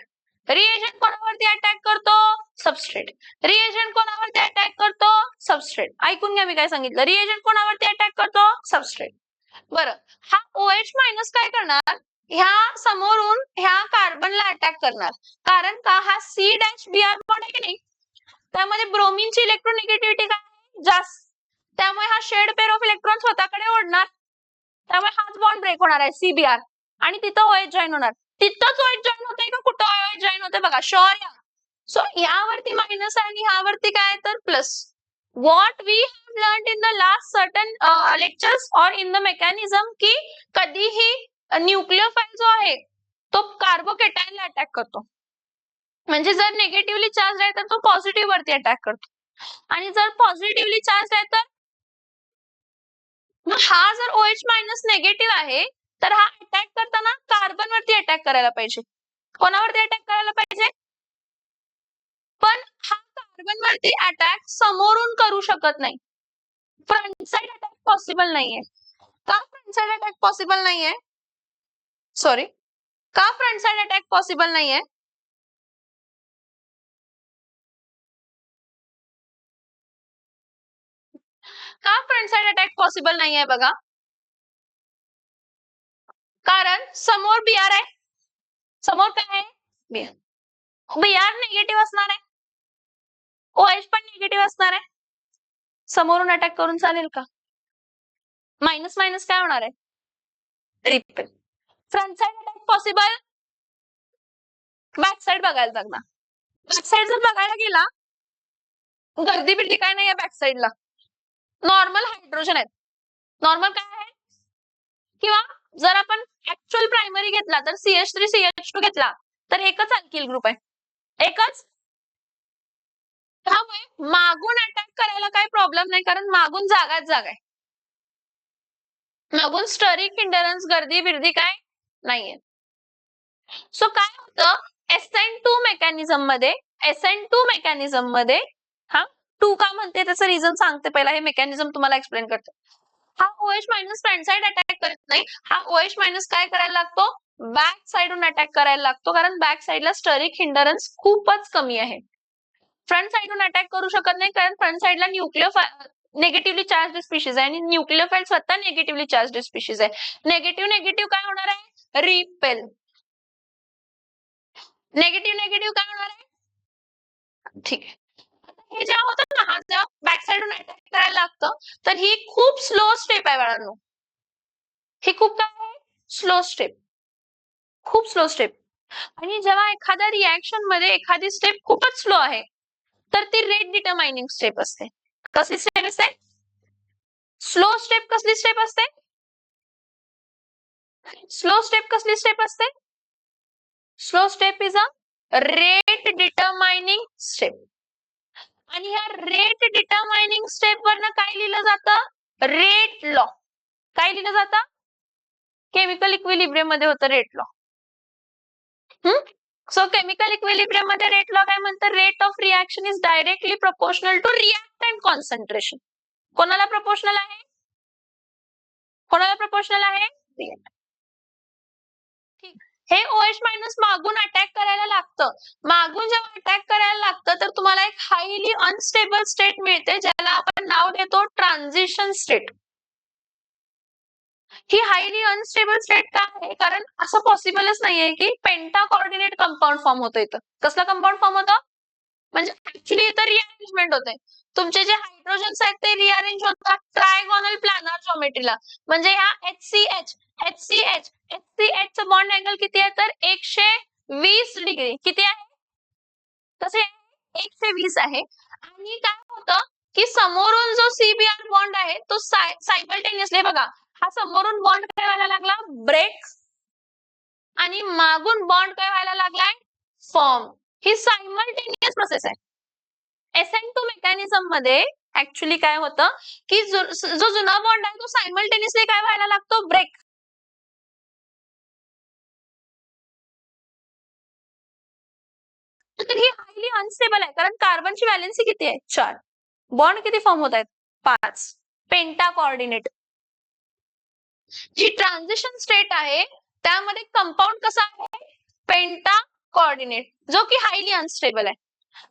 रिएजंट कोणावरती अटॅक करतो? सबस्ट्रेट. रिएजंट कोणावरती अटॅक करतो? सबस्ट्रेट. ऐकून घ्या मी काय सांगितलं. रिएजंट कोणावरती अटॅक करतो? सबस्ट्रेट. बरं, हा OH मायनस काय करणार? ह्या समोरून ह्या कार्बनला अटॅक करणार. कारण का? हा C-Br बॉन्ड आहे की नाही, त्यामध्ये ब्रोमिनची इलेक्ट्रोनिगेटिव्हिटी काय जास्त, त्यामुळे हा शेड पेअर ऑफ इलेक्ट्रॉन स्वतःकडे ओढणार. त्यामुळे एक होणार आहे CBr आणि तिथं OH जॉईन होणार. तिथंच OH जॉईन होतंय का कुठं OH जॉईन होतंय बघा शुअर या. सो यावरती मायनस आहे आणि ह्यावरती काय तर plus. What we have learned in the last certain lectures or in the mechanism की कधीही न्यूक्लियोफाइल जो आहे तो कार्बोकेटायनला अटॅक करतो. म्हणजे जर निगेटिव्हली चार्ज आहे तर तो पॉझिटिव्ह वरती अटॅक करतो आणि जर पॉझिटिव्हली चार्ज आहे तर हा जर OH मायनस निगेटिव्ह आहे तर हा अटॅक करताना कार्बन वरती अटॅक करायला पाहिजे. कोणावरती अटॅक करायला पाहिजे? पण हा कार्बन वरती अटॅक समोरून करू शकत नाही. फ्रंट साइड अटॅक पॉसिबल नाहीये. का फ्रंट साइड अटॅक पॉसिबल नाहीये? सॉरी, का फ्रंट साइड अटॅक पॉसिबल नाहीये? का फ्रंट साइड अटॅक पॉसिबल नाहीये बघा. कारण समोर Br आहे. समोर काय आहे? Br निगेटिव्ह असणार आहे. OH पण निगेटिव्ह असणार आहे. समोरून अटॅक करून चालेल का? मायनस मायनस काय होणार आहे? Repel. Front side attack possible. Back side बघायला लागणार. बॅक साइड जर बघायला गेला गर्दी बिर्दी काय नाहीये बॅक साइडला. नॉर्मल हायड्रोजन आहेत. नॉर्मल काय आहे? किंवा जर आपण ऍक्च्युअल प्रायमरी घेतला तर CH3 CH2 घेतला तर एकच अल्किल ग्रुप आहे. एकच. त्यामुळे मागून अटॅक करायला काही प्रॉब्लेम नाही कारण मागून जागाच जागा आहे. मागून स्टरिक हिंडरन्स गर्दी बिर्दी काय नाहीये. सो काय होतं SN2 मेकॅनिझम मध्ये हा 2 का म्हणते त्याचं रिझन सांगते पहिला. हे मेकॅनिझम तुम्हाला एक्सप्लेन करते. हा OH minus front side attack करत नाही. हा OH मायनस काय करायला लागतो? बॅक साइडून अटॅक करायला लागतो कारण बॅक साइडला स्टरिक हिंडरन्स खूपच कमी आहे. फ्रंट साइडून अटॅक करू शकत नाही कारण फ्रंट साइडला निगेटिव्हली चार्ज स्पीशीज आहे आणि न्यूक्लियोफाइल स्वतः निगेटिव्हली चार्ज स्पीशीज आहे. निगेटिव्ह काय होणार आहे? रिपेल. निगेटिव्ह काय होणार आहे? ठीक आहे. हे जेव्हा होतं ना हा जेव्हा बॅक साइडून अटॅक करायला लागतं तर ही खूप स्लो स्टेप आहे बाळांनो. ही खूप काय आहे? Slow step. खूप स्लो स्टेप. आणि जेव्हा एखाद्या रिएक्शन मध्ये एखादी स्टेप खूपच स्लो आहे तर ती रेट डिटरमाइनिंग स्टेप असते. कसली स्टेप असते? Slow step. कसली स्टेप असते? स्लो स्टेप कसली स्टेप असते? Slow step is a rate determining step. आणि ह्या रेट डिटरमाइनिंग स्टेप वरनं काय लिहिलं जातं? Rate law. काय लिहिलं जातं? केमिकल इक्विलिब्रियम मध्ये होतं rate law. So chemical equilibrium मध्ये रेट लॉ काय म्हणतं? Rate of reaction is directly proportional to reactant concentration. कोणाला प्रोपोर्शनल आहे? कोणाला प्रोपोर्शनल आहे? ठीक. हे OH मायनस मागून अटॅक करायला लागतं. मागून जेव्हा अटॅक करायला लागतं तर तुम्हाला एक हायली अनस्टेबल स्टेट मिळते ज्याला आपण नाव देतो ट्रान्झिशन स्टेट. ही हायली अनस्टेबल स्टेट का आहे? कारण असं पॉसिबलच नाहीये की पेंटा कोऑर्डिनेट कंपाऊंड फॉर्म होतं इथं. कसला कंपाऊंड फॉर्म होतं? म्हणजे ऍक्च्युली इथं रिअरेंजमेंट होते. तुमचे जे हायड्रोजन्स आहेत ते रिअरेंज होतात ट्रायगोनल प्लॅनर ज्योमेट्रीला. म्हणजे ह्या HCH चं बॉन्ड अँगल किती आहे तर 120 डिग्री. किती आहे? तसे 120 आहे. आणि काय होतं की समोरून जो CBr बॉन्ड आहे तो सायमल्टेनियसली बघा हा समोरून बॉन्ड काय व्हायला लागला? ब्रेक. आणि मागून बॉन्ड काय व्हायला लागलाय? फॉर्म. ही सायमल्टेनियस प्रोसेस आहे. SN2 मेकॅनिझम मध्ये ऍक्च्युली काय होतं की जो जुना बॉन्ड आहे तो सायमल्टेनियसली काय व्हायला लागतो? ब्रेक. तर ही हायली अनस्टेबल आहे कारण कार्बनची व्हॅलेन्सी किती आहे? 4. बॉन्ड किती फॉर्म होत आहेत? 5. पेंटा कोऑर्डिनेट. जी ट्रान्झिशन स्टेट आहे त्यामध्ये कंपाऊंड कसा आहे? पेंटा कोऑर्डिनेट जो की हायली अनस्टेबल आहे.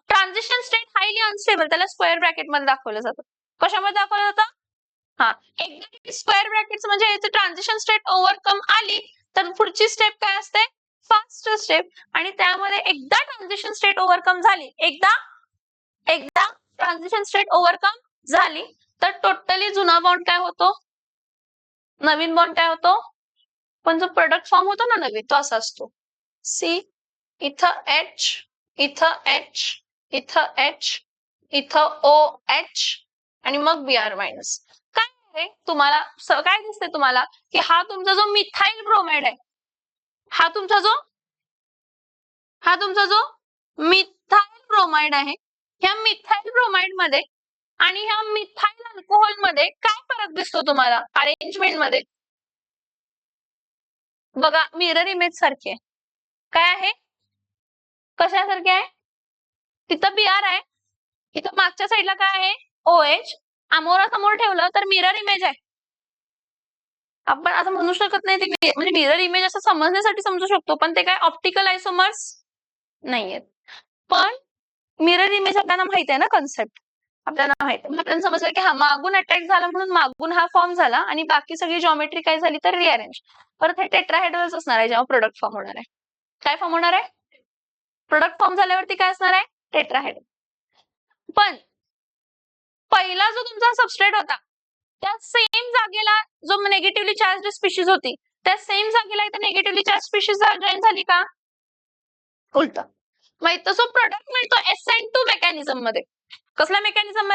ट्रान्झिशन स्टेट हायली अनस्टेबल त्याला स्क्वेअर ब्रॅकेट मध्ये दाखवलं जातं. कशामध्ये दाखवलं जातं? हा एकदा स्क्वेअर ब्रॅकेट म्हणजे याची ट्रान्झिशन स्टेट ओव्हरकम आली तर पुढची स्टेप काय असते? First step. आणि त्यामध्ये एकदा ट्रान्झिशन स्टेट ओव्हरकम झाली एकदा ट्रान्झिशन स्टेट ओव्हरकम झाली तर टोटली जुना बॉन्ड काय होतो? नवीन बॉन्ड काय होतो? पण जो प्रोडक्ट फॉर्म होतो ना नवीन तो असा असतो. सी इथं H, इथं H, इथं H, इथं OH आणि मग Br मायनस. काय आहे तुम्हाला काय दिसतंय तुम्हाला की हा तुमचा जो मिथाइल ब्रोमाइड आहे, हा तुमचा जो मिथाइल ब्रोमाइड आहे, ह्या मिथाइल ब्रोमाइड मध्ये आणि ह्या मिथाइल अल्कोहोल मध्ये काय फरक दिसतो तुम्हाला अरेंजमेंट मध्ये? बघा मिरर इमेज सारखी आहे. काय आहे? कशासारखी आहे? तिथं Br आहे, इथं मागच्या साईडला काय आहे? OH. समोरासमोर ठेवलं तर मिरर इमेज आहे. आपण असं म्हणू शकत नाही ते म्हणजे मिरर इमेज असं समजण्यासाठी समजू शकतो, पण ते काय ऑप्टिकल आयसोमर्स नाहीयेत. पण मिरर इमेज आपल्याला माहिती आहे ना कन्सेप्ट, आपल्याला माहिती आहे. आपल्याला समजलं की हा मागून अटॅक झाला म्हणून मागून हा फॉर्म झाला आणि बाकी सगळी जॉमेट्री काय झाली तर रिअरेंज. परत हे टेट्राहेड्रलच असणार आहे जेव्हा प्रोडक्ट फॉर्म होणार आहे. काय फॉर्म होणार आहे? प्रोडक्ट फॉर्म झाल्यावरती काय असणार आहे? टेट्राहेड्रल. पण पहिला जो तुमचा सबस्ट्रेट होता त्या सेम जागेला जो निगेटिव्हली चार्ज स्पीशीज होती त्या सेम जागेला इथे निगेटिव्हली चार्ज स्पीशीज जॉईन झाली का? उलट. मग तसं प्रोडक्ट मिळतो SN2 मेकॅनिझम मध्ये. कसल्या मेकॅनिझम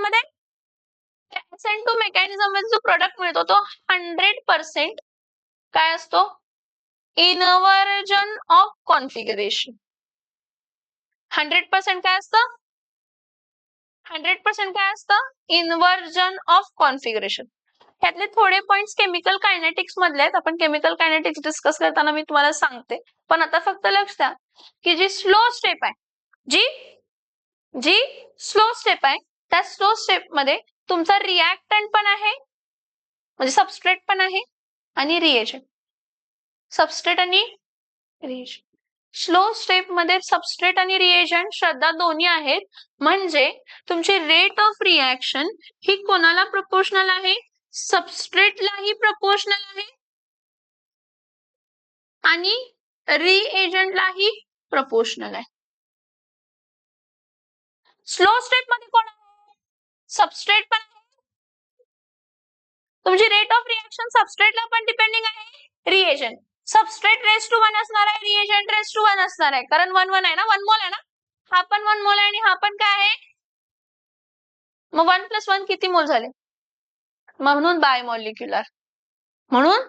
मध्ये? SN2 मेकॅनिझम मध्ये जो प्रोडक्ट मिळतो तो 100% काय असतो? Inversion of configuration. 100% काय असतं? 100% काय असतं? Inversion of configuration. त्यातले थोडे पॉइंट्स केमिकल कायनेटिक्स मधले आहेत. आपण केमिकल कायनेटिक्स डिस्कस करताना मी तुम्हाला सांगते. पण आता फक्त लक्ष द्या की जी स्लो स्टेप आहे, जी स्लो स्टेप आहे त्या स्लो स्टेप मध्ये तुमचा रिएक्टंट पण आहे म्हणजे सबस्ट्रेट पण आहे आणि रिएजंट. सबस्ट्रेट आणि रिएजंट. स्लो स्टेप मध्ये सबस्ट्रेट आणि रिएजंट श्रद्धा दोन्ही आहेत, म्हणजे तुमची रेट ऑफ रिएक्शन ही कोणाला प्रोपोर्शनल आहे? सबस्ट्रेटलाही प्रोपोर्शनल आहे आणि रिएजंटलाही प्रोपोर्शनल आहे. स्लो स्टेप मध्ये कोण आहे? सबस्ट्रेट पण आहे. तुमची रेट ऑफ रिएक्शन सबस्ट्रेटला पण डिपेंडिंग आहे, रिएजंट. सबस्ट्रेट रेस टू 1 असणार आहे, रिएजंट रेस टू 1 असणार आहे, कारण 1 1 आहे ना, 1 मोल आहे ना, हा पण 1 मोल आहे आणि हा पण काय आहे? मग 1 + 1 किती मोल झाले? म्हणून बायमॉलिक्युलर. म्हणून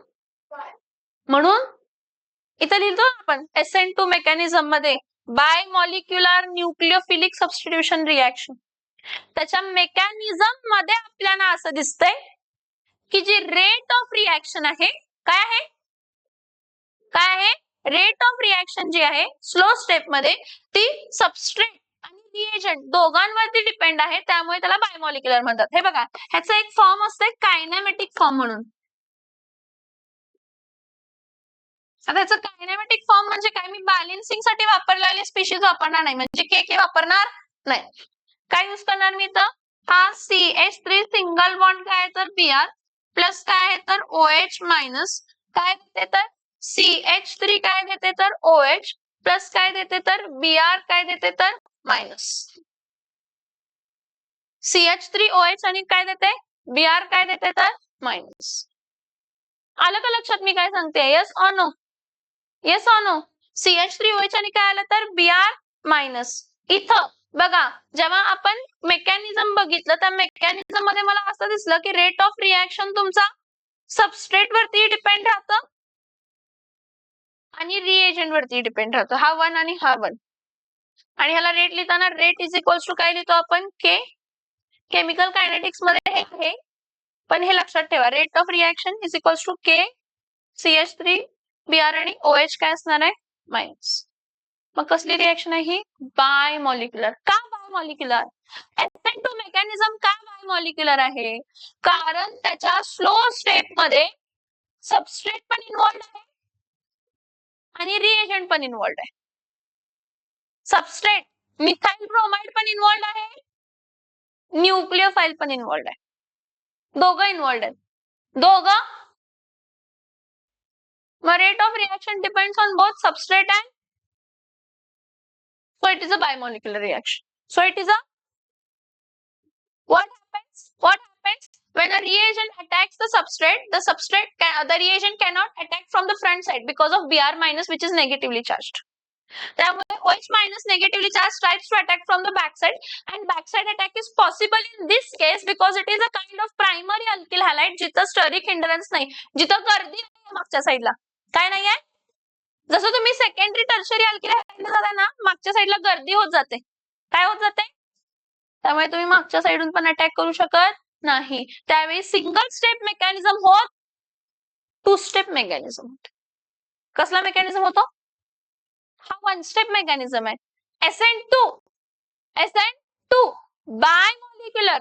इथे लिहितो आपण SN2 मेकॅनिझम मध्ये बायमॉलिक्युलर न्यूक्लियोफिलिक सबस्टिट्यूशन रिएक्शन. त्याच्या मेकॅनिझम मध्ये आपल्याला असं दिसतंय की जी रेट ऑफ रिएक्शन आहे काय आहे? रेट ऑफ रिएक्शन जी आहे स्लो स्टेप मध्ये ती सबस्ट्रेट आणि रिएजंट दोघांवरती डिपेंड आहे, त्यामुळे त्याला बायमॉलिक्युलर म्हणतात. हे बघा ह्याचा एक फॉर्म असतोय कायनेमॅटिक फॉर्म म्हणून. आता ह्याचं कायनेमॅटिक फॉर्म म्हणजे काय? मी बॅलन्सिंग साठी वापरलेले स्पीशीज वापरणार नाही, म्हणजे के वापरणार नाही. काय यूज करणार मी इथं? हा CH3 सिंगल बॉन्ड काय आहे तर Br प्लस काय आहे तर OH मायनस काय देते तर CH3 काय देते तर OH प्लस काय देते तर Br काय देते तर मायनस. CH3OH आणि काय देते? Br काय देते तर मायनस. आलं का लक्षात मी काय सांगते? Yes or no? Yes or no? CH3OH आणि काय आलं तर Br मायनस. इथं बघा जेव्हा आपण मेकॅनिझम बघितलं त्या मेकॅनिझम मध्ये मला असं दिसलं की रेट ऑफ रिएक्शन तुमचा सबस्ट्रेट वरती डिपेंड राहतं आणि रिएजंट वरती डिपेंड राहतं. हा 1 आणि हा 1. आणि ह्याला रेट लिहिताना रेट इज इक्वल्स टू काय लिहितो आपण? के. केमिकल कायनेटिक्स मध्ये हे आहे, पण हे लक्षात ठेवा rate of reaction is equals to k CH3 Br आणि OH काय असणार आहे? मायनस. मग कसली रिएक्शन आहे ही? बायमॉलिक्युलर. का बायमॉलिक्युलर? SN2 मेकॅनिझम का बायमॉलिक्युलर आहे? कारण त्याच्या स्लो स्टेप मध्ये सबस्ट्रेट पण इन्व्हॉल्व आहे आणि रिएजंट पण इन्व्हॉल्व आहे. सबस्ट्रेट मिथाइल ब्रोमाइड पण इन्व्हॉल्व आहे, न्यूक्लियोफाइल पण इन्व्हॉल्व आहे. दोघं इन्व्हॉल्व आहेत. दोघं. मग rate of reaction depends on both substrate and so it is a bimolecular reaction. So it is a what happens When a reagent attacks the substrate, the reagent cannot attack from the front side because of Br minus, which is negatively charged. त्यामुळे OH minus negatively charged tries to attack from the backside, and backside attack is possible in this case because it is a kind of primary alkyl halide जिथं स्टरिक हिंड्रन्स नाही, जिथं गर्दी नाही मागच्या साईडला. काय नाहीये? जसं तुम्ही सेकंडरी टर्शरी अल्किल हायड्राइडला जाता ना, मागच्या साईडला गर्दी होत जाते. काय होत जाते? त्यामुळे तुम्ही मागच्या साईडून पण अटॅक करू शकत नाही. त्यावेळी सिंगल स्टेप मेकॅनिझम होत, टू स्टेप मेकॅनिझम होत. कसला मेकॅनिझम होतो? हा वन स्टेप मेकॅनिझम आहे. SN2 बायमॉलिक्युलर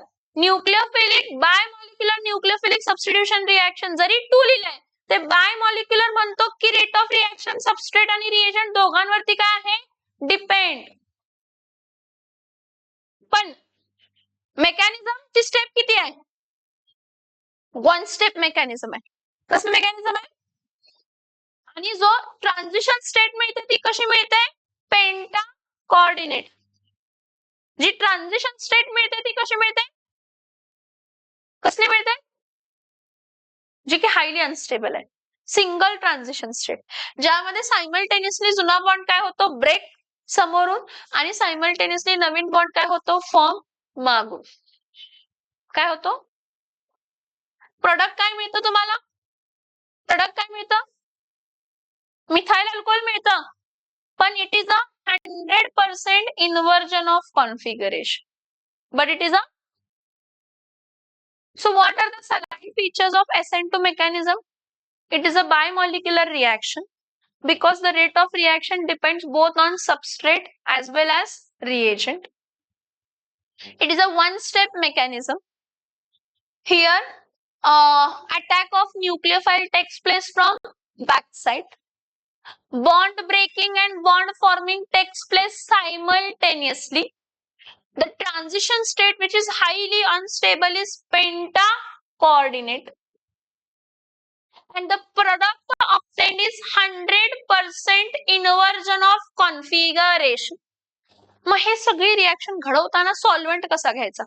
न्यूक्लियोफिलिक सबस्टिट्यूशन रिएक्शन जरी 2 लिहिलंय ते बायमॉलिक्युलर म्हणतो की रेट ऑफ रिएक्शन सबस्ट्रेट आणि रिएजंट दोघांवरती काय आहे? डिपेंड. पण मेकॅनिझमची स्टेप किती आहे? वन स्टेप मेकॅनिझम आहे. कसं मेकॅनिझम आहे? आणि जो ट्रान्झिशन स्टेट मिळते ती कशी मिळते? पेंटा कोऑर्डिनेट. जी ट्रान्झिशन स्टेट मिळते ती कशी मिळते? कसली मिळते? जी की हायली अनस्टेबल आहे. सिंगल ट्रान्झिशन स्टेट ज्यामध्ये सायमल्टेनियसली जुना बॉन्ड काय होतो? ब्रेक समोरून, आणि सायमल्टेनियसली नवीन बॉन्ड काय होतो? फॉर्म मागून. काय होतो? प्रोडक्ट काय मिळतं तुम्हाला? प्रोडक्ट काय मिळतं? मिथाइल अल्कोहोल मिळतं, पण it is a 100% inversion of configuration, but it is a. So what are the salient features of SN2 mechanism? It is a bimolecular reaction because the rate of reaction depends both on substrate as well as reagent. It is a one-step mechanism. Here, attack of nucleophile takes place from backside. Bond breaking and bond forming takes place simultaneously. The transition state which is highly unstable is penta coordinate, and the product obtained is 100% inversion of configuration. मग हे सगळी रिएक्शन घडवताना सॉल्व्हेंट कसा घ्यायचा?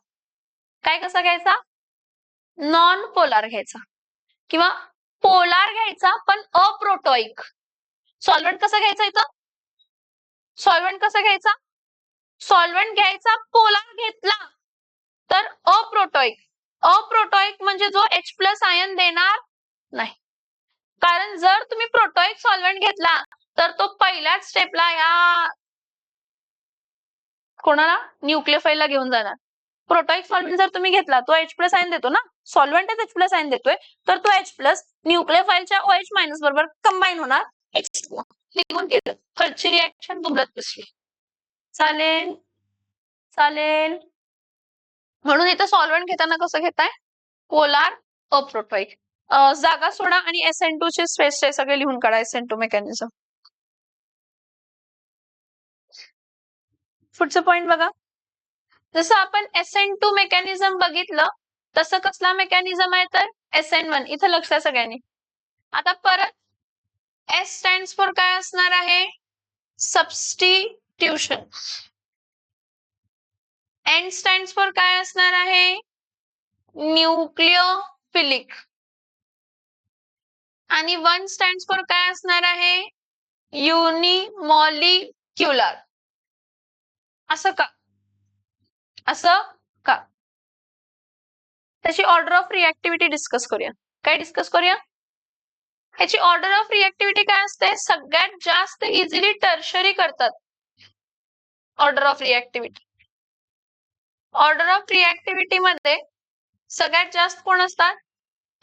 काय कसा घ्यायचा? नॉन पोलार घ्यायचा किंवा पोलार घ्यायचा पण अप्रोटोइक. सॉल्व्हेंट कसा घ्यायचा इथं? सॉल्व्हेंट कसा घ्यायचा? सॉल्व्हेंट घ्यायचा पोलार घेतला तर अप्रोटोइक. अप्रोटोइक म्हणजे जो H+ आयन देणार नाही. कारण जर तुम्ही प्रोटोइक सॉल्व्हेंट घेतला तर तो पहिल्याच स्टेपला या कोणाला? न्यूक्लियोफाइलला घेऊन जाणार. प्रोटोइक सॉल्व्हेंट जर तुम्ही घेतला तो H+ आयन देतो ना, सॉल्व्हेंटच H+ आयन देतोय, तर तो H+ न्यूक्लियोफाइलच्या OH- बरोबर कंबाईन होणार. निघून गेलं. खर्ची रिएक्शन दुबळत बसली. चालेल चालेल. म्हणून इथं सॉल्व्हेंट घेताना कसं घेताय? पोलार अप्रोटोइक. जागा सोडा आणि SN2 चे स्पेस सगळे लिहून काढा. SN2 mechanism. पुढचं पॉइंट बघा. जसं आपण SN2 मेकॅनिझम बघितलं तसं कसला मेकॅनिझम आहे तर SN1. इथं लक्ष आहे सगळ्यांनी. आता परत S स्टँड्स फॉर काय असणार आहे? सबस्टिट्यूशन. N स्टँड्स फॉर काय असणार आहे? न्यूक्लियोफिलिक. आणि 1 स्टँड्स फॉर काय असणार आहे? युनिमॉलिक्युलर. असं का? असं का? त्याची ऑर्डर ऑफ रिएक्टिव्हिटी डिस्कस करूया. काय डिस्कस करूया? ह्याची ऑर्डर ऑफ रिएक्टिव्हिटी काय असते? सगळ्यात जास्त इझिली टर्शरी करतात. Order of reactivity. Order of reactivity मध्ये सगळ्यात जास्त कोण असतात?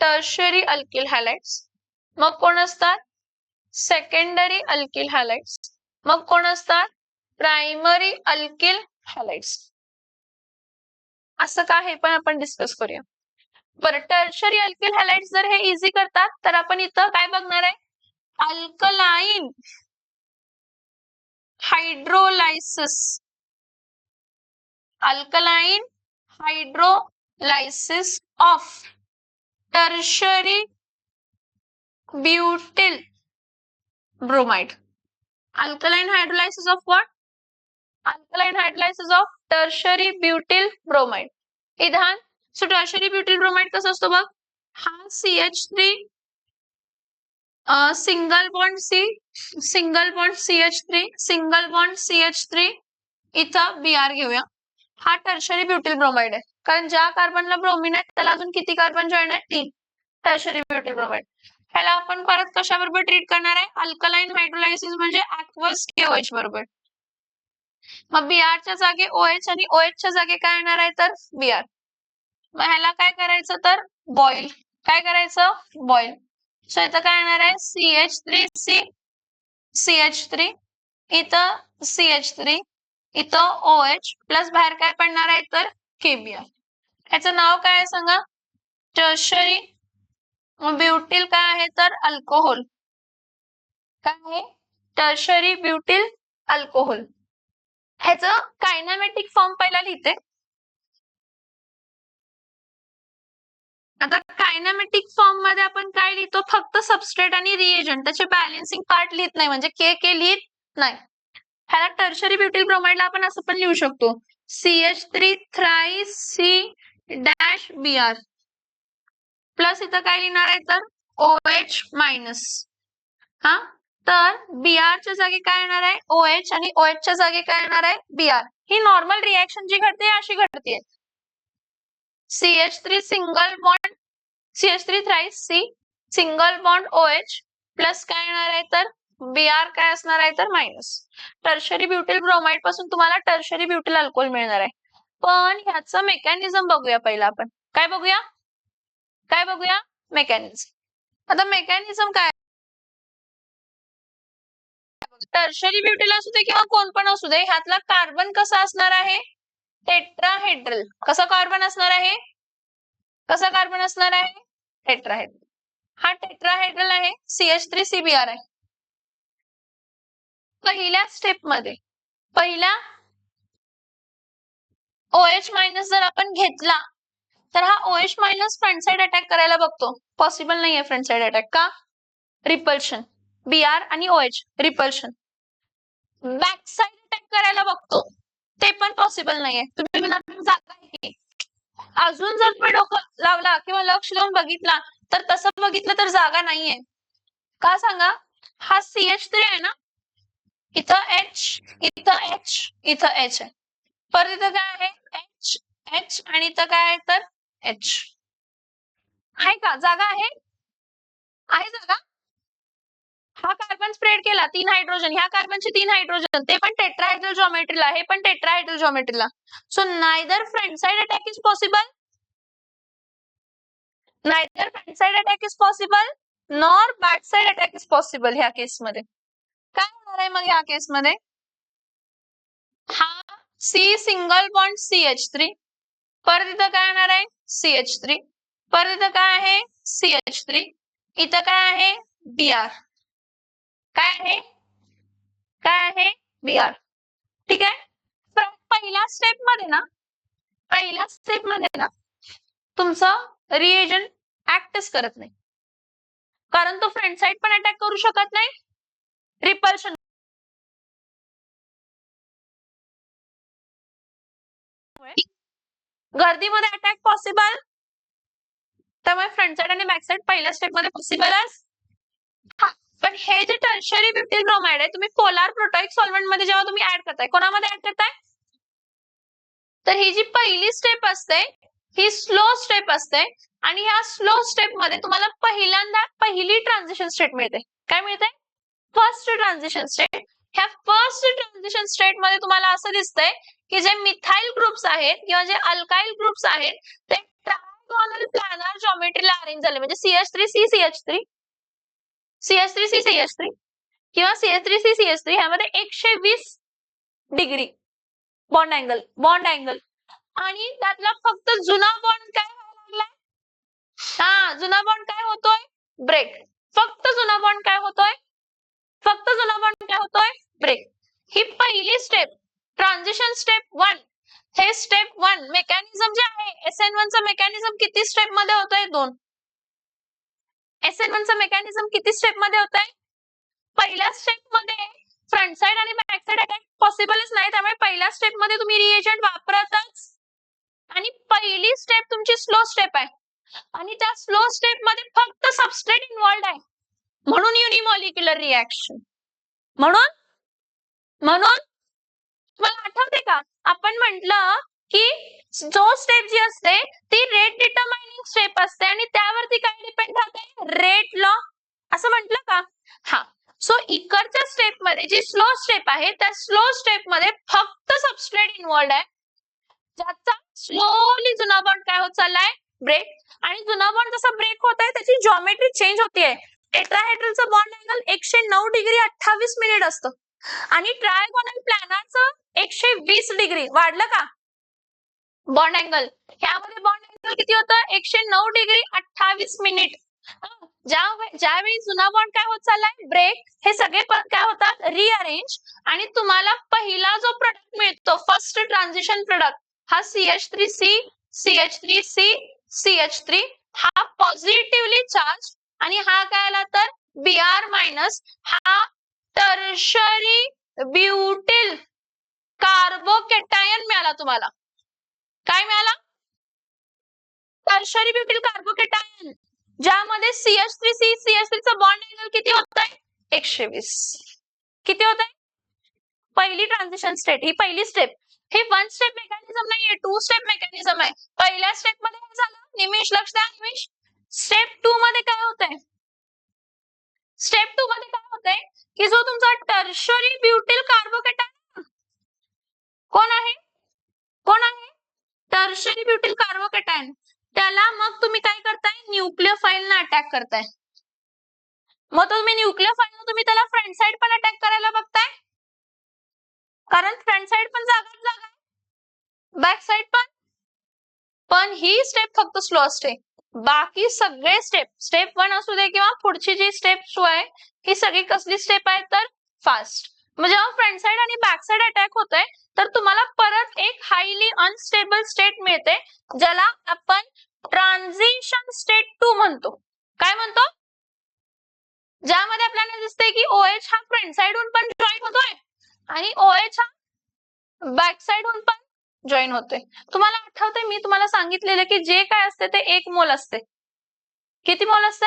Tertiary alkyl halides. मग कोण असतात? Secondary alkyl halides. मग कोण असतात? Primary alkyl halides. असं का हे पण आपण डिस्कस करूया. बरं, टर्शरी अल्किल हॅलाइड्स जर हे इझी करतात तर आपण इथं काय बघणार आहे? Alkaline hydrolysis. Alkaline hydrolysis of tertiary butyl bromide. Alkaline hydrolysis of what? Alkaline hydrolysis of tertiary butyl bromide. इधान सो टर्शरी ब्युटिल ब्रोमाइड कसं असतो बघ, हा CH3 single bond CH3 single bond CH3 इथं Br घेऊया. हा टर्शरी ब्युटिल ब्रोमाइड आहे, कारण ज्या कार्बनला ब्रोमिन आहे त्याला अजून किती कार्बन जॉईन आहे, 3. Tertiary butyl bromide. ह्याला आपण परत कशाबरोबर ट्रीट करणार आहे, अल्कलाइन हायड्रोलायसिस म्हणजे aqueous KOH बरोबर. मग Br च्या जागी OH आणि OH च्या जागी काय येणार आहे तर Br. मग ह्याला काय करायचं तर बॉईल. काय करायचं, बॉईल. सो इथं काय येणार आहे CH3C CH3 इथं CH3 इथं OH प्लस बाहेर काय पडणार आहे तर KBr. ह्याचं नाव काय आहे सांगा, टर्शरी ब्युटिल काय आहे तर अल्कोहोल. काय आहे, टर्शरी ब्युटिल अल्कोहोल. ह्याचं कायनामेटिक फॉर्म पहिला लिहिते. आता कायनामेटिक फॉर्म मध्ये आपण काय लिहितो, फक्त सबस्ट्रेट आणि रिएजंट, त्याचे बॅलन्सिंग पार्ट लिहित नाही, म्हणजे के लिहित नाही. ह्याला टर्शरी ब्युटिल ब्रोमाइडला आपण असं पण लिहू शकतो, CH3 thrice C dash Br plus इथं काय लिहिणार आहे तर OH मायनस. हा, तर Br च्या जागी काय येणार आहे OH आणि OH च्या जागी काय येणार आहे Br. ही नॉर्मल रिएक्शन जी घडते अशी घडते. CH3 single bond CH3 thrice C single bond OH plus काय येणार आहे तर Br काय असणार आहे तर मायनस. टर्शरी ब्युटिल ब्रोमाइड पासून तुम्हाला टर्शरी ब्युटिल अल्कोहोल मिळणार आहे. पण ह्याचं मेकॅनिझम बघूया पहिला आपण. काय बघूया, काय बघूया, मेकॅनिझम. आता मेकॅनिझम काय, टर्शरी ब्युटिल असू दे किंवा कोण पण असू दे, ह्यातला कार्बन कसा असणार आहे, टेट्राहेड्रल. कसा कार्बन असणार आहे, कसा कार्बन असणार आहे, टेट्राहेड्रल. हा टेट्राहेड्रल आहे, CH3CBr आहे. पहिल्या स्टेप मध्ये पहिला OH मायनस जर आपण घेतला तर हा OH minus front side attack करायला बघतो. पॉसिबल नाहीये फ्रंट साइड अटॅक. का, रिपल्शन. Br आणि OH repulsion. Back side attack करायला बघतो, ते पण पॉसिबल नाहीये. तुम्ही जागा आहे, अजून जर तुम्ही डोकं लावला किंवा लक्ष देऊन बघितला तर तसं बघितलं तर जागा नाहीये. का सांगा, हा CH3 आहे ना, इथं H इथं H इथं H आहे, परत इथं काय आहे H H आणि इथं काय आहे तर H आहे. का जागा आहे, आहे जागा. हा कार्बन स्प्रेड केला 3 हायड्रोजन, ह्या कार्बनचे 3 हायड्रोजन, ते पण टेट्राहेड्रल जॉमेट्रीला, हे पण टेट्राहेड्रल जॉमेट्रीला. So neither front side attack is possible, neither front side attack is possible nor back side attack is possible. ह्या केसमध्ये काय होणार आहे मग, ह्या केसमध्ये हा C सिंगल बॉन्ड CH3 परत इथं काय येणार आहे CH3 परत इथं काय आहे CH3 इथं काय आहे Br. काय आहे, काय आहे Br. ठीक आहे. पहिल्या स्टेप मध्ये ना, पहिल्या स्टेप मध्ये ना तुमचं रिएजंट ऍक्टच करत नाही, कारण तो फ्रंट साइड पण अटॅक करू शकत नाही, रिपल्शन गर्दीमध्ये अटॅक पॉसिबल, त्यामुळे फ्रंट साइड आणि बॅक साइड पहिल्या स्टेप मध्ये पॉसिबलच. पण हे जे टर्शरी ब्युटिल ब्रोमाइड आहे, तुम्ही पोलार प्रोटॉइक सॉल्व्हेंट मध्ये जेव्हा तुम्ही ऍड करताय, कोणामध्ये ऍड करताय, तर ही जी पहिली स्टेप असते ही स्लो स्टेप असते, आणि ह्या स्लो स्टेप मध्ये तुम्हाला पहिल्यांदा पहिली ट्रान्झिशन स्टेट मिळते. काय मिळते, फर्स्ट ट्रान्झिशन स्टेट. ह्या फर्स्ट ट्रान्झिशन स्टेट मध्ये तुम्हाला असं दिसतंय की जे मिथाइल ग्रुप्स आहेत किंवा जे अल्काइल ग्रुप्स आहेत ते ट्रायगोनल प्लॅनर जॉमेट्रीला अरेंज झाले, म्हणजे CH3C CH3 किंवा CH3C ह्यामध्ये 120 डिग्री बॉन्ड अँगल आणि त्यातला फक्त जुना बॉन्ड काय व्हायला लागलाय, हा जुना बॉन्ड काय होतोय, ब्रेक. फक्त जुना बॉन्ड काय होतोय, फक्त जुना बॉन्ड काय होतोय, ब्रेक. ही पहिली स्टेप, ट्रान्झिशन स्टेप 1. हे स्टेप 1 मेकॅनिझम जे आहे SN1 चा मेकॅनिझम किती स्टेप मध्ये होतोय, 2. SN1 चा मेकॅनिझम किती स्टेप मध्ये होतोय, पहिल्या स्टेप मध्ये फ्रंट साइड आणि बॅक साइड अटॅक पॉसिबलच नाही, त्यामुळे पहिल्या स्टेप मध्ये तुम्ही रिएजंट वापरतच आणि पहिली स्टेप तुमची स्लो स्टेप आहे आणि त्या स्लो स्टेप मध्ये फक्त सबस्ट्रेट इन्व्हॉल्ड आहे, म्हणून युनिमॉलिक्युलर रिएक्शन. म्हणून तुम्हाला आठवते का आपण म्हटलं की जो स्टेप जी असते ती रेट डिटरमाइनिंग स्टेप असते आणि त्यावरती काय डिपेंड राहते, रेट लॉ, असं म्हटलं का? हा. सो इकडच्या स्टेप मध्ये जी स्लो स्टेप आहे त्या स्लो स्टेप मध्ये फक्त सबस्ट्रेट इन्व्हॉल्ड आहे, ज्याचा स्लोली जुना बॉन्ड काय होत चाललाय, ब्रेक. आणि जुना बॉन्ड जसा ब्रेक होत आहे त्याची जॉमेट्री चेंज होतीये. टेट्राहेड्रलचं बॉन्ड अँगल 109 डिग्री 28 मिनिट असतं आणि ट्रायगोनल प्लॅनरचं 120 डिग्री. वाढलं का बॉन्ड अँगल? ह्यामध्ये बॉन्ड अँगल किती होतं, 109 डिग्री 28 मिनिट. ज्यावेळी जुना बॉन्ड काय होत चाललाय, ब्रेक, हे सगळे काय होतात, रिअरेंज. आणि तुम्हाला पहिला जो प्रोडक्ट मिळतो, फर्स्ट ट्रान्झिशन प्रोडक्ट, हा CH3C CH3C CH3, हा पॉझिटिव्हली चार्ज आणि हा काय आला तर Br मायनस, हा टर्शरी ब्युटिल कार्बोकेटायन मिळाला तुम्हाला. काय मिळाला, टर्शरी ब्युटिल कार्बोकेटायन, ज्यामध्ये CH3C CH3 चा बॉन्ड अँगल किती होत आहे, 120. किती होत आहे, पहिली ट्रान्झिशन स्टेट, ही पहिली स्टेप. हे वन स्टेप मेकॅनिझम नाहीये, टू स्टेप मेकॅनिझम आहे. पहिल्या स्टेप मध्ये काय झालं, निमिष लक्ष द्या, निमिष. स्टेप 2 मध्ये काय होतंय, स्टेप 2 मध्ये काय होतंय की जो तुमचा टर्शरी ब्युटिल कार्बोकेटायन, कोण आहे, टर्शरी ब्युटिल कार्बोकेटायन, त्याला मग तुम्ही काय करताय, न्यूक्लियोफाइल ना अटॅक करताय. मग तुम्ही न्यूक्लियोफाइल तुम्ही त्याला फ्रंट साइड पण अटॅक करायला बघताय, कारण फ्रंट साइड पण जागा आहे, बॅक साइड पण ही स्टेप फक्त स्लो असते. बाकी सगळे स्टेप 1 असू दे किंवा पुढची जी स्टेप 2 आहे ही सगळी कसली स्टेप आहे तर फास्ट. म्हणजे जेव्हा फ्रंट साइड आणि बॅक साइड अटॅक होतोय तर तुम्हाला परत एक हायली अनस्टेबल स्टेट मिळते, ज्याला आपण ट्रान्झिशन स्टेट 2 म्हणतो. काय म्हणतो, ज्यामध्ये आपल्याला दिसते की OH हा फ्रंट साइडहून पण जॉईन होतोय आणि OH हा बॅक साइडहून पण जॉईन होतोय. तुम्हाला आठवतंय मी तुम्हाला सांगितलेलं की जे काय असते ते 1 मोल असते. किती मोल असते,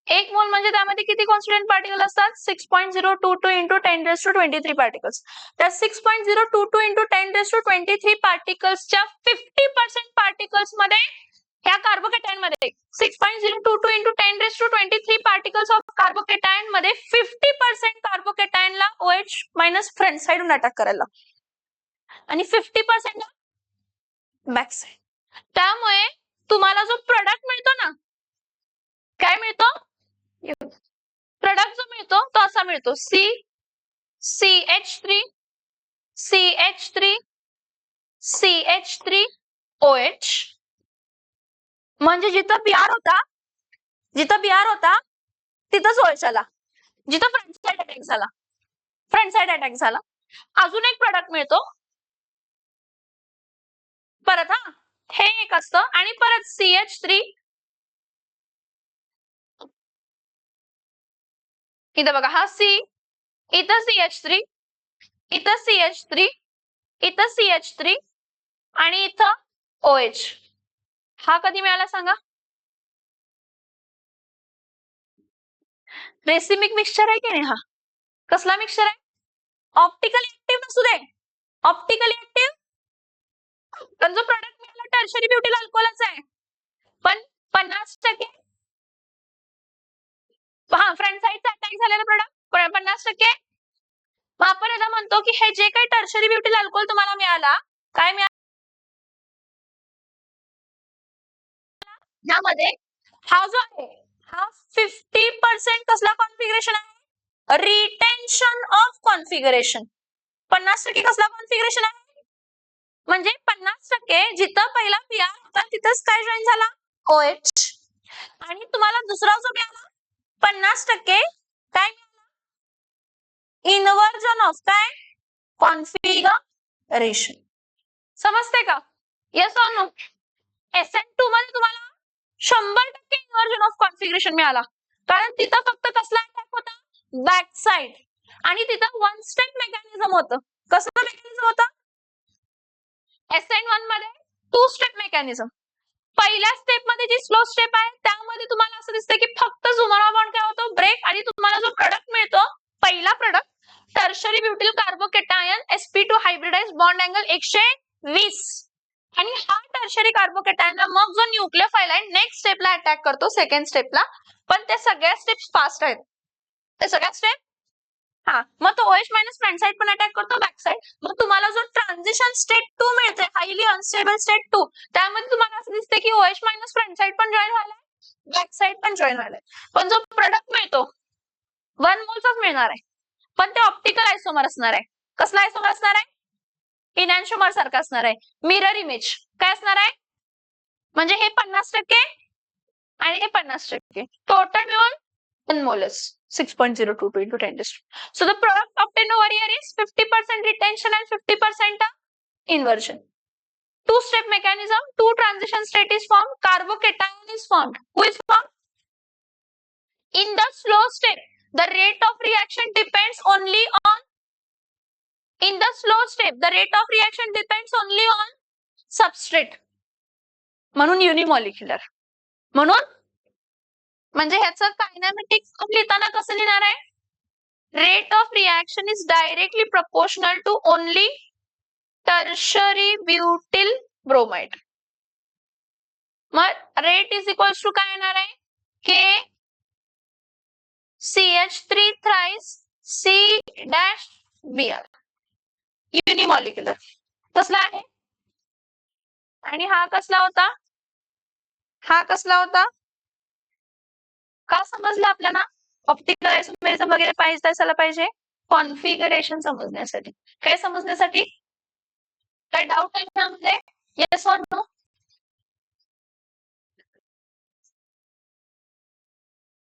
1 मोल म्हणजे त्यामध्ये किती कॉन्स्टिट्यूएंट पार्टिकल असतात, 6.022 इंटू 10⁻23 पार्टिकल्स. त्या 6.022 इंटू 10⁻23 पार्टिकल्सच्या 50% पार्टिकल्स मध्ये, ह्या कार्बोकेटायन मध्ये 6.022 इंटू 10⁻23 पार्टिकल्स ऑफ कार्बोकेटायन मध्ये 50% कार्बोकेटायनला OH मायनस फ्रंट साइडहून अटॅक करायला आणि 50% बॅक साइड. त्यामुळे तुम्हाला जो प्रोडक्ट मिळतो ना, काय मिळतो, प्रोडक्ट जो मिळतो तो असा मिळतो, CH3 CH3 CH3 OH. म्हणजे जिथं Br होता तिथंच OH आला, जिथं फ्रंट साइड अटॅक झाला. अजून एक प्रोडक्ट मिळतो परत, हा हे एक असतं आणि परत CH3, इथं बघा, हा C, इथं CH3, इथं CH3, इथं CH3 आणि इथं OH. हा कधी मिळाला सांगा, रेसिमिक मिक्सचर आहे की नाही, हा कसला मिक्सचर आहे, ऑप्टिकली ऍक्टिव्ह नसू दे, ऑप्टिकली ऍक्टिव्ह, पण जो प्रोडक्ट मिळाला टर्शरी ब्युटिल अल्कोहोलच आहे, पण 50%, हा फ्रंट साइडचा अटॅक झालेला प्रोडक्ट 50%. मग आपण याला म्हणतो की हे जे काही टर्शरी ब्युटिल अल्कोहोल तुम्हाला मिळाला, काय मिळाला, यामध्ये हा जो आहे हा 50% कसला कॉन्फिगरेशन आहे, रिटेन्शन ऑफ कॉन्फिगरेशन. 50% कसला कॉन्फिगरेशन आहे, म्हणजे 50% जिथं पहिला Br होता तिथंच काय जॉईन झाला, OH. आणि तुम्हाला दुसरा जो मिळाला 50% काय मिळाला, इन्व्हर्जन ऑफ काय, कॉन्फिगरेशन. समजते का, येस ऑर नो. SN2 मध्ये तुम्हाला 100% इन्व्हर्जन ऑफ कॉन्फिगरेशन मिळाला, कारण तिथं फक्त कसला अटॅक होता, बॅक साइड. आणि तिथं वन स्टेप मेकॅनिझम होतं. कसं मेकॅनिझम होतं, SN1 मध्ये टू स्टेप मेकॅनिझम. पहिल्या स्टेप मध्ये जी स्लो स्टेप आहे त्यामध्ये तुम्हाला असं दिसतं की फक्त झुमरा बॉन्ड काय होतो, ब्रेक, आणि तुम्हाला जो प्रोडक्ट मिळतो पहिला product tertiary butyl carbocation sp2 hybridize bond angle 120, आणि हा टर्शरी कार्बोकेटायन मग जो न्यूक्लियोफाइल आहे नेक्स्ट स्टेपला अटॅक करतो, सेकंड स्टेपला. पण त्या सगळ्या स्टेप्स फास्ट आहेत, त्या सगळ्या स्टेप. हा, मग तो OH मायनस फ्रंट साइड पण अटॅक करतो, बॅक साइड. मग तुम्हाला जो ट्रान्झिशन स्टेट 2 मिळते, हायली अनस्टेबल स्टेट 2, त्यामध्ये तुम्हाला असं दिसते की OH मायनस फ्रंट साइड पण जॉईन व्हायलाय, बॅक साइड पण जॉईन व्हायलाय. पण जो प्रोडक्ट मिळतो 1 मोलचाच मिळणार आहे, पण ते ऑप्टिकल आयसोमर असणार आहे. कसला आयसोमर असणार आहे? इनॅन्शोमर सारखा असणार आहे, मिरर इमेज. काय असणार आहे? म्हणजे हे 50% आणि हे 50%. टोटल मिळून 1 मोलस, 6.022 into 10 to. So the product obtained over here is 50% retention and 50% inversion. Two-step mechanism, two transition state is formed, carbocation is formed. Who is formed? In the slow step, the rate of reaction depends only on. In the slow step, the rate of reaction depends only on substrate. म्हणून युनिमॉलिक्युलर. म्हणून म्हणजे ह्याचं कायनेमॅटिक्स लिहिताना कसं लिहिणार आहे? Rate of reaction is directly proportional to only tertiary butyl bromide. मग rate is equals to काय येणार आहे? K CH3 thrice C dash Br. युनिमॉलिक्युलर. कसला आहे? आणि हा कसला होता? हा कसला होता? का समजलं आपल्याला? ऑप्टिकल आयसोमेरिझम वगैरे पाहिजे असायला पाहिजे, कॉन्फिगरेशन समजण्यासाठी. काय समजण्यासाठी? काय डाऊट आहे त्यामध्ये? Yes or no?